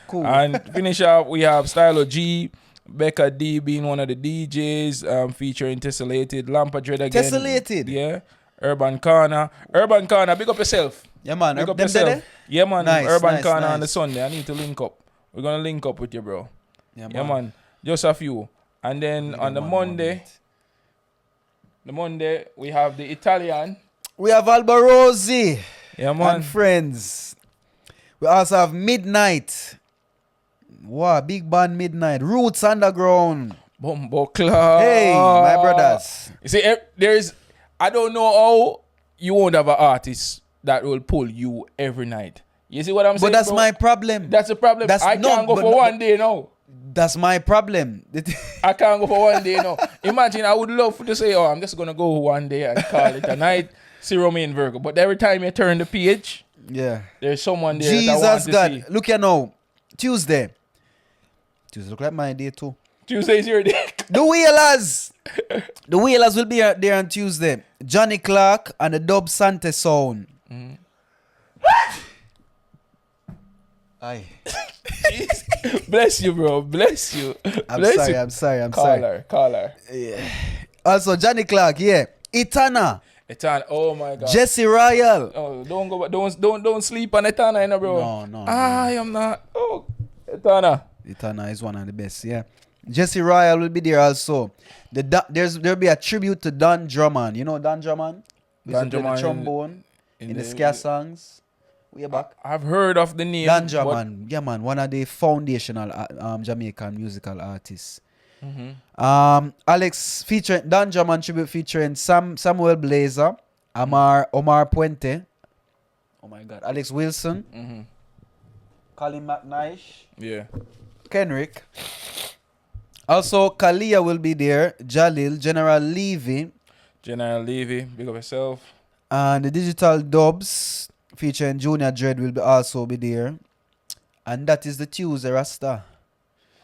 Cool. And finish up, we have Stylo G, Becca D being one of the DJs, featuring Tessellated, Lampa Dread again. Tessellated? Yeah. Urban Corner, big up yourself. Yeah, man. Big up yourself. Yeah, man. Nice, Urban Corner nice. on the Sunday. I need to link up. We're going to link up with you, bro. Yeah, man. Just a few. And then on the Monday, we have the Italian. We have Albarosi. Yeah, man. And friends. We also have Midnight. Wow, big band Midnight. Roots Underground. Bumbo Club. Hey, my brothers. You see, I don't know how you won't have an artist that will pull you every night. You see what I'm saying? But that's bro? my problem. That's the problem. I can't go for one day now. That's my problem. I can't go for one day now. Imagine, I would love to say, I'm just going to go one day and call it a night. See Romeo and Virgo. But every time you turn the page, there's someone there that I want to God. see. Look here now. Tuesday look like my day too. Tuesday is your day. The Wheelers will be there on Tuesday. Johnny Clark and the Dub Sante Sound. Aye. Bless you, bro. Bless you. I'm sorry. Call her. Yeah. Also, Johnny Clark, Etana. Oh my God. Jesse Royal. Oh, don't sleep on Etana, bro. No. I am not. Oh, Etana. Etana is one of the best, Jesse Royal will be there also. There'll be a tribute to Don Drummond. You know Don Drummond? Don Drummond the trombone in the ska songs. We are back. I've heard of the name. Don Drummond, one of the foundational Jamaican musical artists. Alex featuring Don Drummond tribute featuring Samuel Blazer, Omar Puente. Oh my God, Alex Wilson, Colin McNish, Kenrick. Also, Kalia will be there. Jalil, General Levy, big up yourself. And the Digital Dubs featuring Junior Dread will also be there. And that is the Tuesday, Rasta.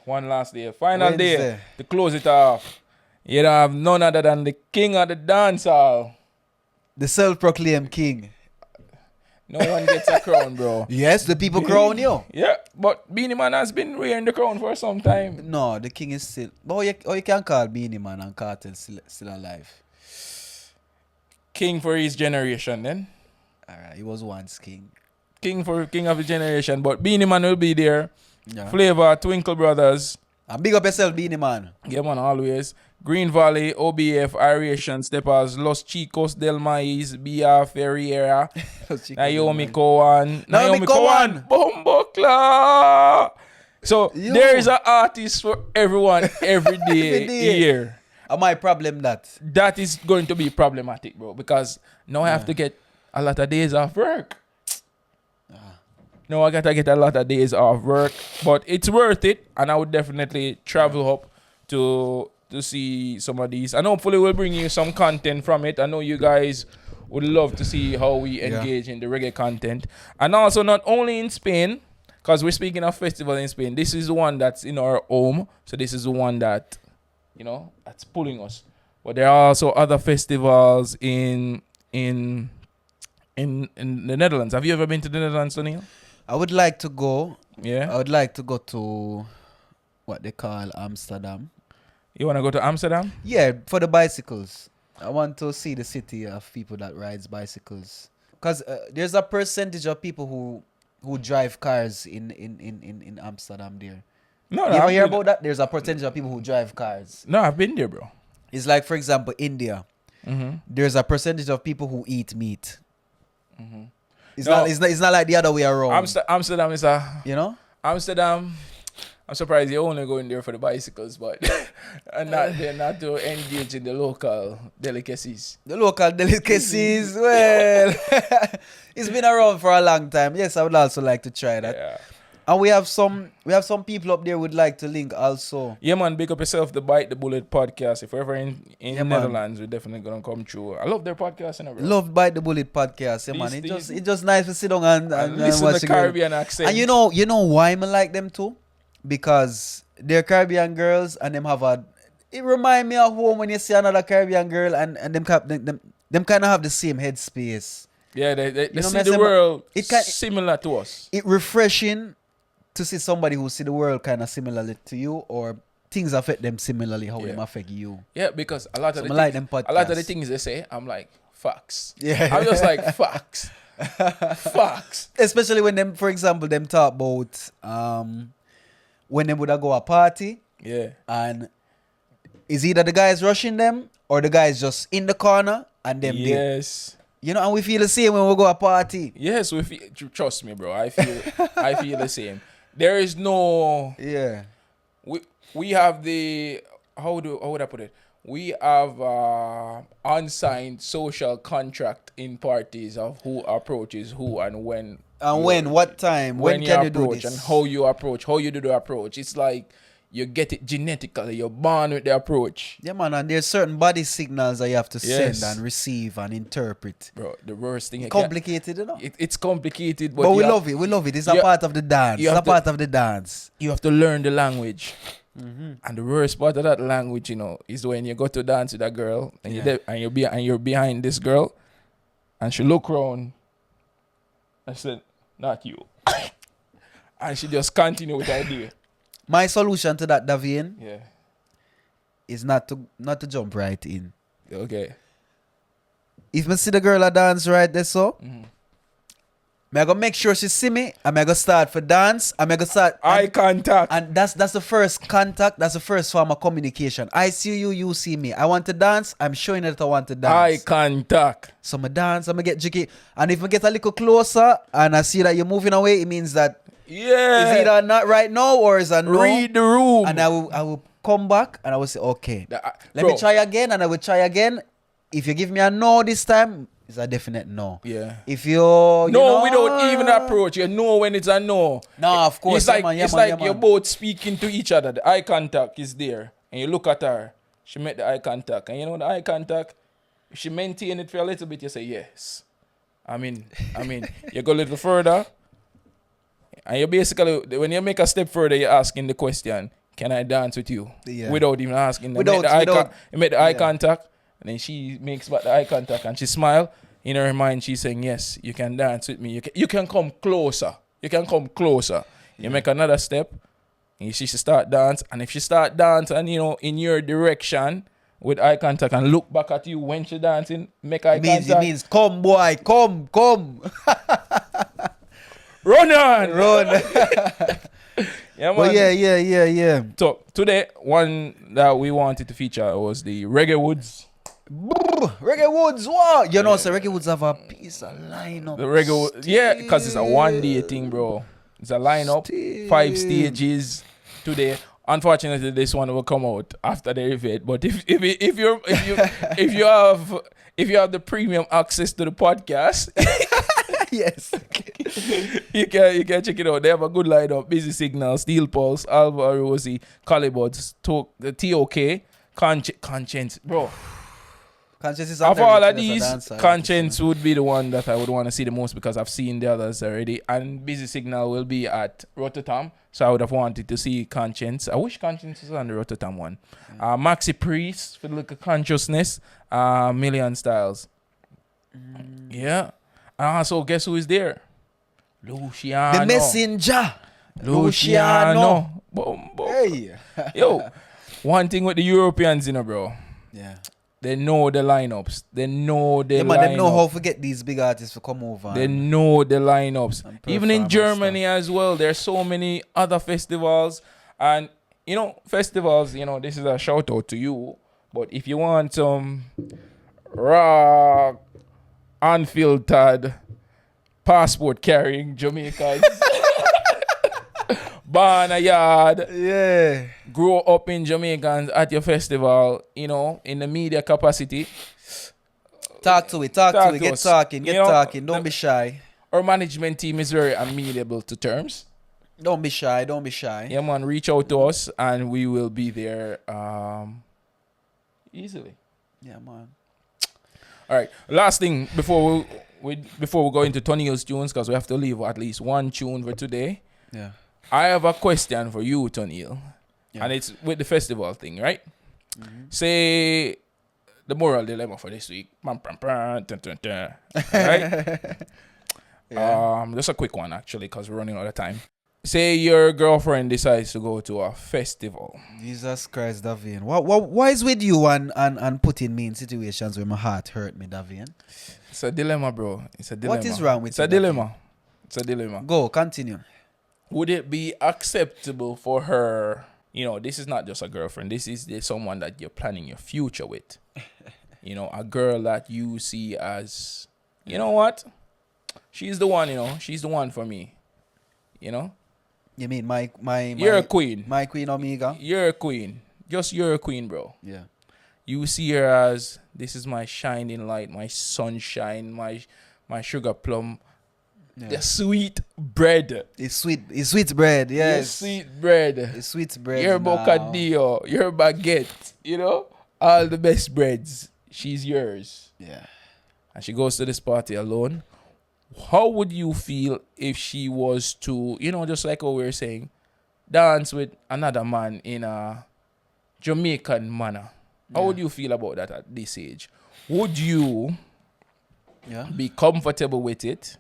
One last day. Final Wednesday. Day to close it off. You don't have none other than the king of the dancehall. The self-proclaimed king. No one gets a crown, bro. Yes, the people crown you. Yeah, but Beanie Man has been wearing the crown for some time. No, the king is still... But you can call Beanie Man and Cartel still alive. King for his generation, then. Alright, he was once king. king of the generation. But Beanie Man will be there. Yeah. Flavor, Twinkle Brothers. And big up yourself, Beanie Man. Yeah, man, always. Green Valley, OBF, Aeration, Steppers, Los Chicos del Maíz, Bia Ferreira, Naomi Cowan. Bombokla. So there is an artist for everyone every day here. And my problem that is going to be problematic, bro, because now I have to get a lot of days off work. No, I gotta get a lot of days off work, but it's worth it, and I would definitely travel up to see some of these, and hopefully we'll bring you some content from it. I know you guys would love to see how we engage in the reggae content, and also not only in Spain, because we're speaking of festival in Spain. This is the one that's in our home, so this is the one that, you know, that's pulling us. But there are also other festivals in the Netherlands. Have you ever been to the Netherlands, Tonniel? I would like to go. Yeah. I would like to go to what they call Amsterdam. You want to go to Amsterdam? Yeah, for the bicycles. I want to see the city of people that rides bicycles. Because there's a percentage of people who drive cars in Amsterdam there. No, you ever hear about that? There's a percentage of people who drive cars. No, I've been there, bro. It's like, for example, India. There's a percentage of people who eat meat. It's not like the other way around. Amsterdam is a... You know? Amsterdam, I'm surprised you're only going there for the bicycles, but and not to engage in the local delicacies. The local delicacies, well, it's been around for a long time. Yes, I would also like to try that. Yeah. And we have some people up there would like to link also. Yeah, man, big up yourself, the Bite the Bullet podcast. If we're ever in the Netherlands, we're definitely gonna come through. I love their podcast, and love Bite the Bullet podcast, yeah, man. It's just nice to sit down and listen watch to the Caribbean accent. And you know why I like them too? Because they're Caribbean girls, and them have it remind me of home when you see another Caribbean girl, and them kind of have the same headspace. Yeah, they see the world similar to us. It's refreshing to see somebody who see the world kind of similarly to you, or things affect them similarly how them affect you. Yeah, because a lot of the things they say, I'm like, facts. Yeah. I'm just like, facts. Facts. Especially when them, for example, them talk about when they would go a party. Yeah. And is either the guys rushing them or the guys just in the corner and them there. Yes. You know, and we feel the same when we go a party. Yes, we feel, trust me, bro. I feel the same. There is no... Yeah. We have the... How would I put it? We have unsigned social contract in parties of who approaches who and when. And what time? When can you do this? And how you approach, how you do the approach. It's like you get it genetically. You're born with the approach. Yeah, man. And there's certain body signals that you have to send and receive and interpret. Bro, the worst thing... Complicated, you know? It's complicated, but we love it. We love it. It's a part of the dance. It's a part of the dance. You have to learn the language. And the worst part of that language, you know, is when you go to dance with a girl and you're behind this girl and she look around and said, not you. And she just continue with the idea. My solution to that, Davian, Yeah. is not to jump right in. Okay. If I see the girl a dance right there, so I go make sure she see me, and I go start for dance, and I go start eye contact. And that's the first contact, that's the first form of communication. I see you, you see me. I want to dance, I'm showing her that I want to dance. Eye contact. So I dance, I'm get jiggy. And if I get a little closer and I see that you're moving away, it means that it's either not right now or is a no. Read the room. And I will come back and I will say, okay, let me try again, and I will try again. If you give me a no this time, it's a definite no. Yeah. If we don't even approach. You know when it's a no. No, of course. It's like you're both speaking to each other. The eye contact is there. And you look at her. She made the eye contact. And you know the eye contact, if she maintain it for a little bit, you say yes. I mean, you go a little further. And you basically, when you make a step further, you're asking the question, can I dance with you? Yeah. Without even asking. You make the eye contact. And then she makes back the eye contact and she smile. In her mind, she's saying, yes, you can dance with me. You can come closer. You can come closer. You make another step. And she should start dance. And if she start dance and, you know, in your direction with eye contact and look back at you when she dancing, make eye contact. It means, come, boy, come. Run on. Run. Yeah, man. But yeah. So today, one that we wanted to feature was the Reggae Woods. Reggae Woods, what? You know, so Reggae Woods have a piece of lineup. The Reggae, yeah, because it's a 1 day thing, bro. It's a lineup, 5 stages today. Unfortunately, this one will come out after the event. But if you have the premium access to the podcast, yes, you can check it out. They have a good lineup: Busy Signal, Steel Pulse, Alva Rosie, Calibuds, the TOK, Conscience, bro. Conscience is of all of these, Conscience would be the one that I would want to see the most because I've seen the others already. And Busy Signal will be at Rototom, so I would have wanted to see Conscience. I wish Conscience was on the Rototom one. Maxi Priest for the look of consciousness. Million Styles. Yeah. So guess who is there? Luciano. The Messenger. Luciano. Boom, boom. Hey. Yo, one thing with the Europeans, you know, bro. Yeah. They know the lineups. They know the lineups. They know how to get these big artists to come over. They know the lineups. Even in Germany as well, there's so many other festivals. And, you know, festivals, you know, this is a shout out to you. But if you want some raw, unfiltered, passport carrying Jamaicans, born a yard, yeah, grow up in Jamaicans at your festival, you know, in the media capacity. Talk to it, get talking, don't be shy. Our management team is very amenable to terms. Don't be shy. Yeah, man, reach out to us and we will be there easily. Yeah, man. All right, last thing before we go into Tonniel's tunes, because we have to leave at least one tune for today. Yeah. I have a question for you, Tonniel. Yeah. And it's with the festival thing, right? Mm-hmm. Say the moral dilemma for this week. Right? Yeah. Just a quick one, actually, because we're running out of time. Say your girlfriend decides to go to a festival. Jesus Christ, Davian. Why is with you and putting me in situations where my heart hurt me, Davian? It's a dilemma, bro. It's a dilemma. What is wrong with It's a dilemma. It's a dilemma. Go, continue. Would it be acceptable for her? You know, this is not just a girlfriend. This is someone that you're planning your future with. You know, a girl that you see as, you know what? She's the one, you know. She's the one for me. You know? You mean you're a queen. My queen Omega? You're a queen. Just you're a queen, bro. Yeah. You see her as, this is my shining light, my sunshine, my sugar plum. Yeah. The sweet bread. It's sweet bread, yes. It's sweet bread. It's sweet bread. Your bocadillo, your baguette, you know? All the best breads. She's yours. Yeah. And she goes to this party alone. How would you feel if she was to, you know, just like what we were saying, dance with another man in a Jamaican manner? How would you feel about that at this age? Would you be comfortable with it?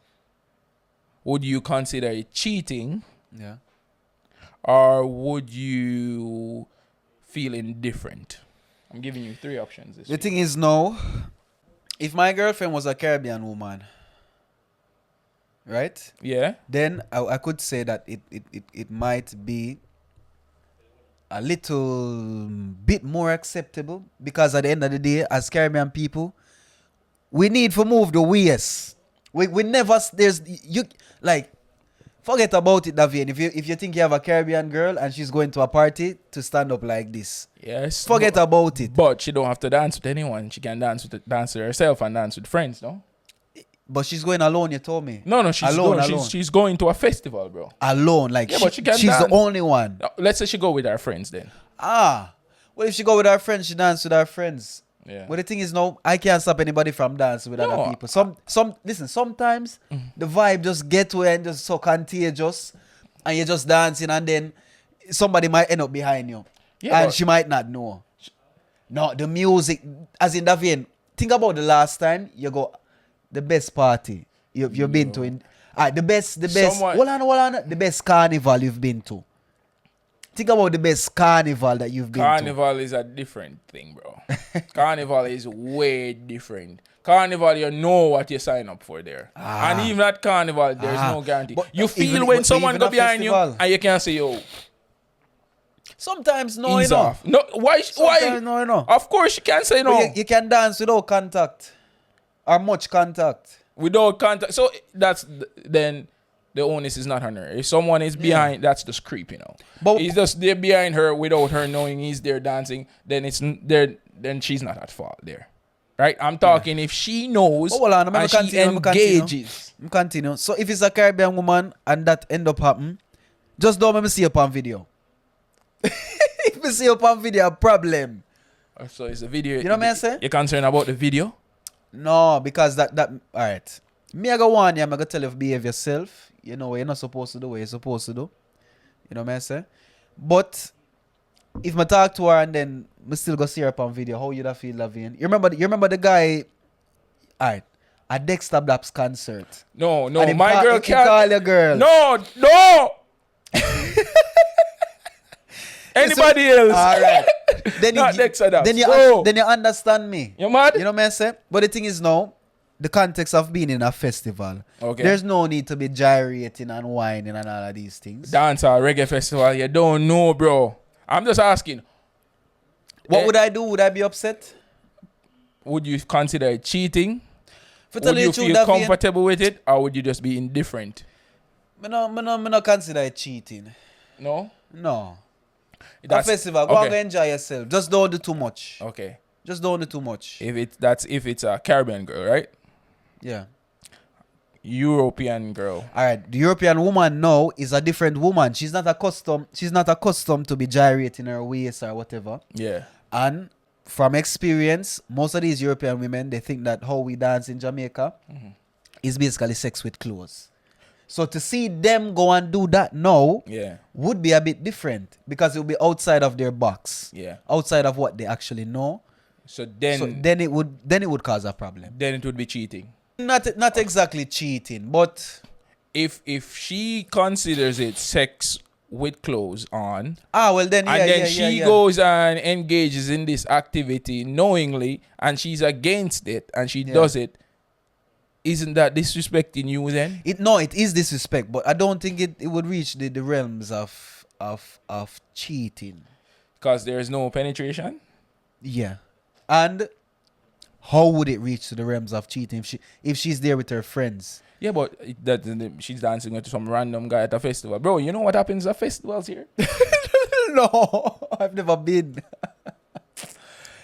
Would you consider it cheating? Yeah. Or would you feel indifferent? I'm giving you 3 options this The week. thing is, no. If my girlfriend was a Caribbean woman, right? Yeah. Then I could say that it might be a little bit more acceptable, because at the end of the day, as Caribbean people, we need to move the ways. We never, there's, you, like, forget about it, Davian. If you think you have a Caribbean girl and she's going to a party to stand up like this, yes, forget about it. But she don't have to dance with anyone. She can dance with herself and dance with friends, no? But she's going alone, you told me. No, she's alone. She's going to a festival, bro. Alone, like, yeah, but she can she's dance. The only one. Let's say she go with her friends then. Well, if she go with her friends, she dance with her friends. Yeah. But the thing is, no, I can't stop anybody from dancing with other people. Listen, sometimes the vibe just get to and just so contagious, and you're just dancing, and then somebody might end up behind you, and she might not know. No, the music, as in Davian, think about the last time you go, the best party you've been to, the best. Hold on, the best carnival you've been to. Think about the best carnival that you've been to. Carnival is a different thing, bro. Carnival is way different. Carnival, you know what you sign up for there. And even at Carnival, there's no guarantee. But you feel when someone go behind you and you can't say, yo, sometimes no, ease you know. off. No, why? Sometimes no, you know. Of course you can't say no. But you can dance without contact. Or much contact. Without contact. So then the onus is not on her. If someone is behind, that's just creep, you know. But he's just there behind her without her knowing he's there dancing, then then she's not at fault there. Right? I'm talking if she knows and she engages. Continue. So if it's a Caribbean woman and that end up happen, just don't let me see up on video. If you see up on video, a problem. So it's a video. You know what I'm saying? You're concerned about the video? No, because that alright. Me I go warn you, I'm gonna tell you to behave yourself. You know what you're not supposed to do, what you're supposed to do. You know what I'm saying? But if I talk to her and then I still go see her up on video, how you da feel, Lavian? You remember the guy, alright, at Dexter Black's concert. No, my girl can't call your girl. No. Anybody else? Alright. Then you understand me. You mad? You know what I'm saying? But the thing is now, the context of being in a festival. Okay. There's no need to be gyrating and whining and all of these things. Dance or reggae festival, you don't know, bro. I'm just asking. What would I do? Would I be upset? Would you consider it cheating? Would you feel comfortable with it, or would you just be indifferent? Me no consider it cheating. No? No. A festival, go and enjoy yourself. Just don't do too much. Okay. Just don't do too much. If it's a Caribbean girl, right? Yeah. European girl. Alright, the European woman now is a different woman. She's not accustomed to be gyrating her waist or whatever. Yeah. And from experience, most of these European women, they think that how we dance in Jamaica is basically sex with clothes. So to see them go and do that now would be a bit different because it would be outside of their box. Yeah. Outside of what they actually know. So then it would cause a problem. Then it would be cheating. Not exactly cheating, but if she considers it sex with clothes on, she goes and engages in this activity knowingly, and she's against it, and she does it, isn't that disrespecting you then? It is disrespect, but I don't think it would reach the realms of cheating. Because there is no penetration? Yeah. And how would it reach to the realms of cheating if she's there with her friends? Yeah, but she's dancing with some random guy at a festival. Bro, you know what happens at festivals here? No, I've never been.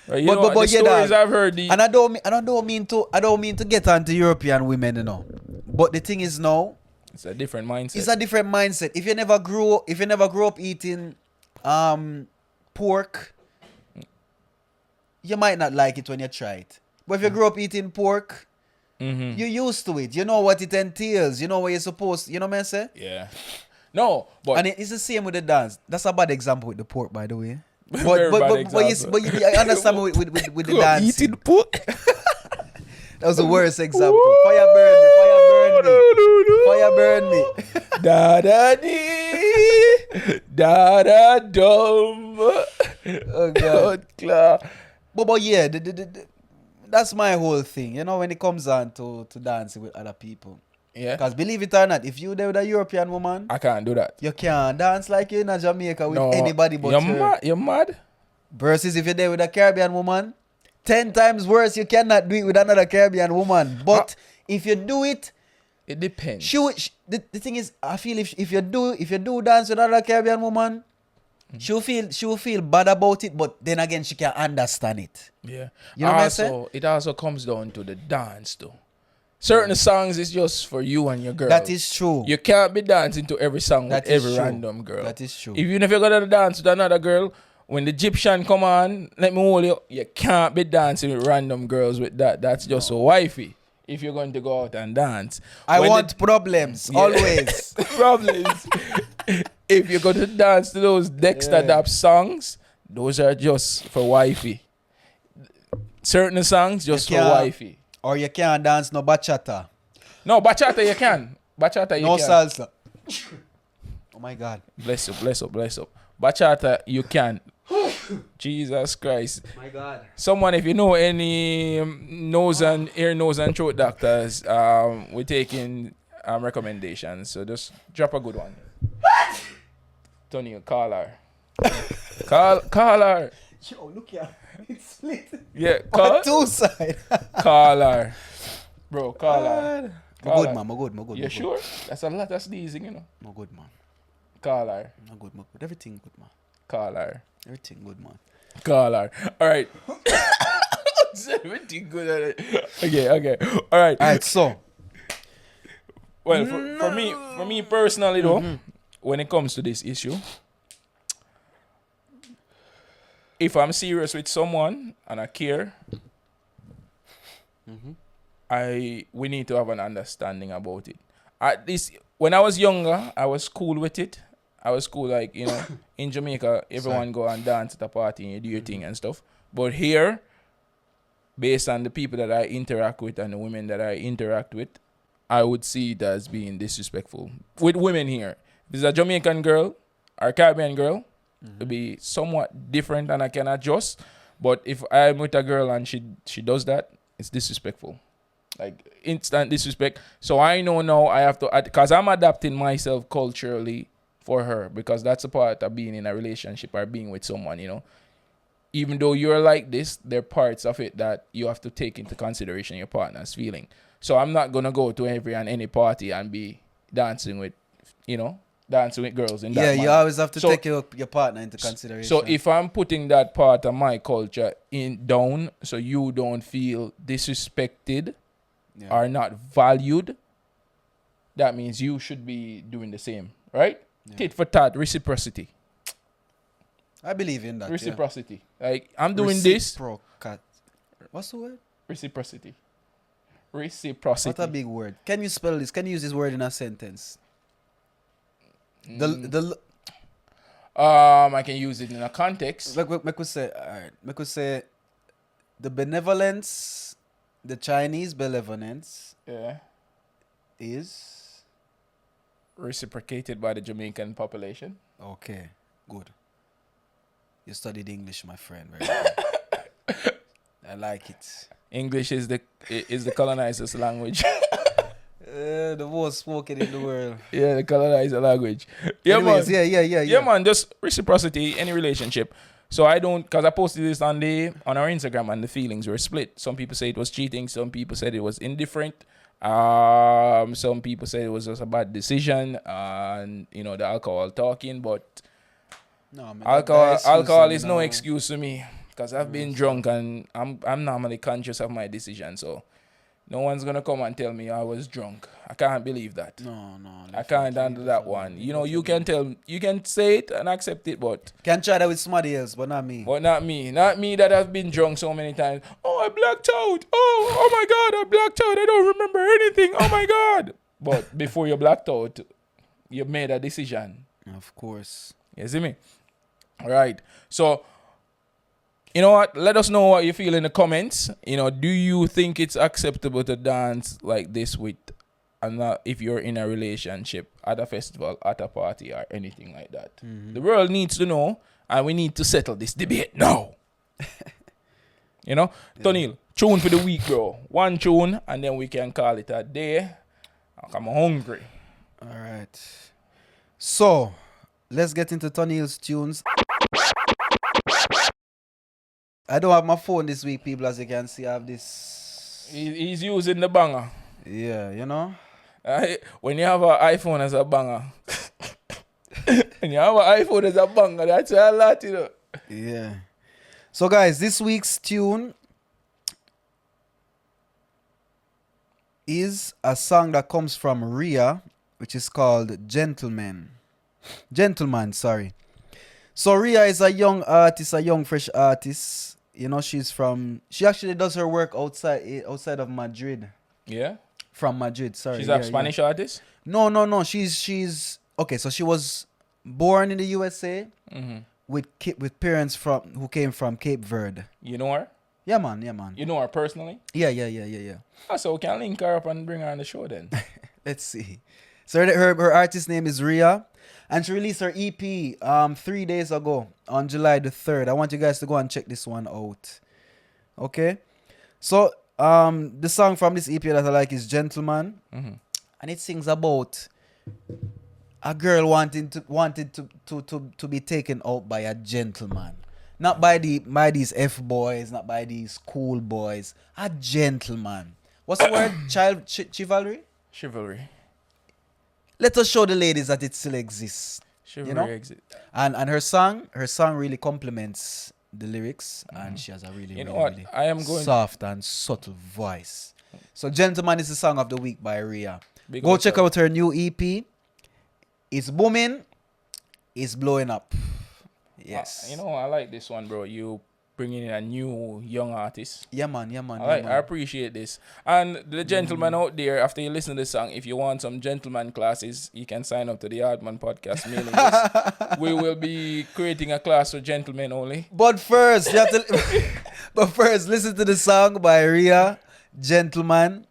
The stories I've heard. And I don't mean to get onto European women, you know. But the thing is now, it's a different mindset. It's a different mindset. If you never grew up eating pork, you might not like it when you try it. But if you grew up eating pork, you're used to it. You know what it entails. You know what you're supposed to, you know what I'm saying? Yeah. No, but... And it's the same with the dance. That's a bad example with the pork, by the way. But I understand with the dance. Eating pork? That was the worst example. Fire burn me. Da da dee. Da da dum. Oh God. But yeah, that's my whole thing. You know, when it comes on to dancing with other people. Yeah. Because believe it or not, if you there with a European woman, I can't do that. You can't dance like you're in Jamaica with anybody but her. You're mad? Versus if you're there with a Caribbean woman, 10 times worse, you cannot do it with another Caribbean woman. But if you do it, it depends. The thing is, I feel if you do dance with another Caribbean woman, she'll feel bad about it, but then again she can understand it. Yeah. You know what I'm saying? It also comes down to the dance though. Certain songs is just for you and your girl. That is true. You can't be dancing to every song with every random girl. That is true. If you never go to dance with another girl, when the Egyptian come on, let me hold you can't be dancing with random girls with that. That's just so wifey. If you're going to go out and dance. I want problems, always. Problems. If you're going to dance to those Dexter Dap songs, those are just for wifey. Certain songs just for wifey. Or you can't dance no bachata. No, bachata you can. Bachata you no can. No salsa. my God. Bless up, bless up, bless up. Bachata, you can. Jesus Christ. My God. Someone, if you know any ear, nose, and throat doctors, we're taking recommendations. So just drop a good one. Tonniel, call her. Call her. Yo, look here. It's split. Yeah, On two sides. call her. Bro, call her. I'm good, man. I'm good. You sure? That's a lot of sneezing, you know. I'm good, man. Call her. I'm good. Everything good, man. Call her. Everything good, man. Call her. All right. Everything good. Okay. All right. So. Well, for me personally, though, when it comes to this issue, if I'm serious with someone and I care, we need to have an understanding about it. At least when I was younger, I was cool with it. I was cool, like, you know, in Jamaica, everyone go and dance at a party and you do your thing and stuff. But here, based on the people that I interact with and the women that I interact with, I would see it as being disrespectful. With women here, if it's a Jamaican girl or a Caribbean girl, it'll be somewhat different and I can adjust. But if I'm with a girl and she does that, it's disrespectful. Like, instant disrespect. So I know now I have to, because I'm adapting myself culturally for her, because that's a part of being in a relationship or being with someone, you know. Even though you're like this, there are parts of it that you have to take into consideration your partner's feeling. So I'm not going to go to every and any party and be dancing with girls in that manner. You always have to take your partner into consideration. So if I'm putting that part of my culture down so you don't feel disrespected or not valued, that means you should be doing the same, right? Yeah. Tit for tat, reciprocity. I believe in that. Reciprocity. Like, I'm doing this. What's the word? Reciprocity. What a big word. Can you spell this? Can you use this word in a sentence? I can use it in a context. I could say the benevolence, the Chinese benevolence is reciprocated by the Jamaican population. Okay, good. You studied English, my friend. Very good. I like it. English is the colonizer's language. The most spoken in the world. Yeah, the colonizer language. Yeah, anyways, man. Yeah, man, just reciprocity, any relationship. So I don't, because I posted this on our Instagram and the feelings were split. Some people say it was cheating. Some people said it was indifferent. Some people said it was just a bad decision and, you know, the alcohol talking. But no, man, alcohol is no excuse to me, because I've been drunk and I'm normally conscious of my decision. So no one's going to come and tell me I was drunk. I can't believe that. No. I can't handle that one. You know, you can say it and accept it, but... Can try that with somebody else, but not me. But not me. Not me that have been drunk so many times. Oh, I blacked out. Oh my God, I blacked out. I don't remember anything. Oh my God. But before you blacked out, you made a decision. Of course. You see me? All right. So... You know what? Let us know what you feel in the comments. You know, do you think it's acceptable to dance like this with, and not if you're in a relationship, at a festival, at a party, or anything like that? The world needs to know, and we need to settle this debate now. You know, Tonniel, tune for the week, bro. One tune, and then we can call it a day. I'm hungry. All right. So, let's get into Tonniel's tunes. I don't have my phone this week, people, as you can see. I have this. He's using the banger. Yeah, you know. When you have an iPhone as a banger. When you have an iPhone as a banger, that's a lot, you know. Yeah. So, guys, this week's tune is a song that comes from Rhea, which is called Gentleman, sorry. So Rhea is a young artist, a young fresh artist. You know, she actually does her work outside of Madrid. Yeah? From Madrid, sorry. She's a Spanish artist? No. She's okay, so she was born in the USA with parents who came from Cape Verde. You know her? Yeah, man. You know her personally? Yeah. Oh, so we can link her up and bring her on the show then. Let's see. So her artist name is Rhea, and she released her EP 3 days ago on July the 3rd. I want you guys to go and check this one out. Okay, so the song from this EP that I like is Gentleman, and it sings about a girl wanted to be taken out by a gentleman. Not by these F boys, not by these cool boys. A gentleman. What's the word? Chivalry? Chivalry. Let us show the ladies that it still exists. Chivalry exists. And her song really complements the lyrics, and she has a really soft and subtle voice. So Gentleman is the song of the week by Rhea. Go check out her new EP. It's booming. It's blowing up. Yes. I like this one, bro. You bringing in a new young artist. Yeah, man. I appreciate this. And the gentleman out there, after you listen to this song, if you want some gentleman classes, you can sign up to the Hardman Podcast mailing list. We will be creating a class for gentlemen only. But first, listen to the song by Rhea, Gentleman,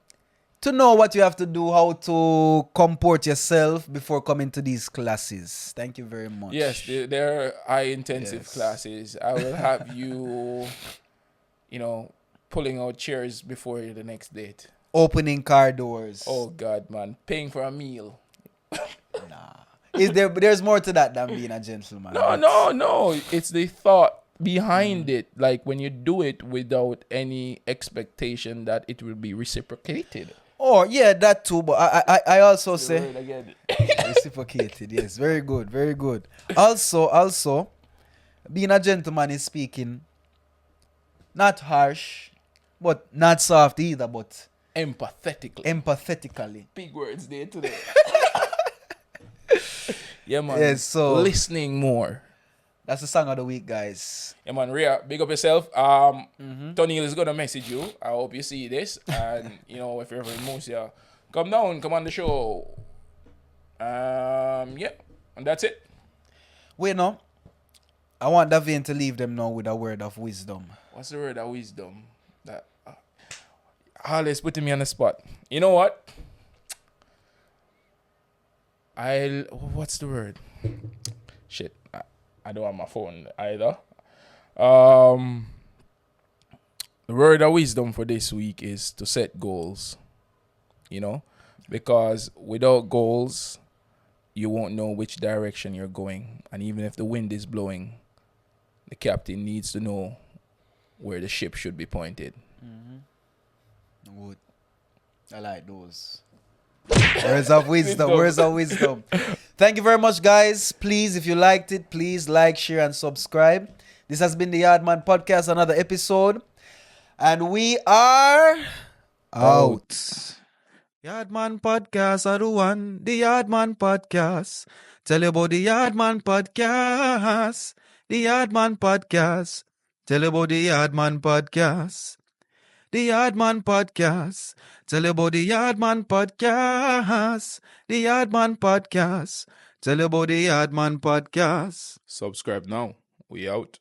to know what you have to do, how to comport yourself before coming to these classes. Thank you very much. Yes, they're high-intensive classes. I will have you, pulling out chairs before the next date. Opening car doors. Oh, God, man. Paying for a meal. Nah. There's more to that than being a gentleman. No. It's the thought behind it. Like when you do it without any expectation that it will be reciprocated. Oh, yeah, that too. But I also say reciprocated. Yes, very good. Also, being a gentleman is speaking not harsh, but not soft either, but empathetically. Big words there today. Yeah, man. Yes, so listening more. That's the song of the week, guys. Yeah, man. Rhea, big up yourself. Tonniel is gonna message you. I hope you see this. And if you're ever in Murcia, come on the show. Yeah, and that's it. Wait, no. I want Davian to leave them now with a word of wisdom. What's the word of wisdom? That Harley's putting me on the spot. You know what? What's the word? Shit. I don't have my phone either. The word of wisdom for this week is to set goals. Because without goals, you won't know which direction you're going. And even if the wind is blowing, the captain needs to know where the ship should be pointed. Good. I like those. Words of wisdom. Thank you very much, guys. Please, if you liked it, please like, share, and subscribe. This has been the Yardman Podcast, another episode. And we are out. Yardman Podcast are the one. The Yardman Podcast. Tell you about the Yardman Podcast. The Yardman Podcast. Tell you about the Yardman Podcast. The Yardman Podcast. Tell you about the Yardman Podcast. The Yardman Podcast. Tell you about the Yardman Podcast. Subscribe now. We out.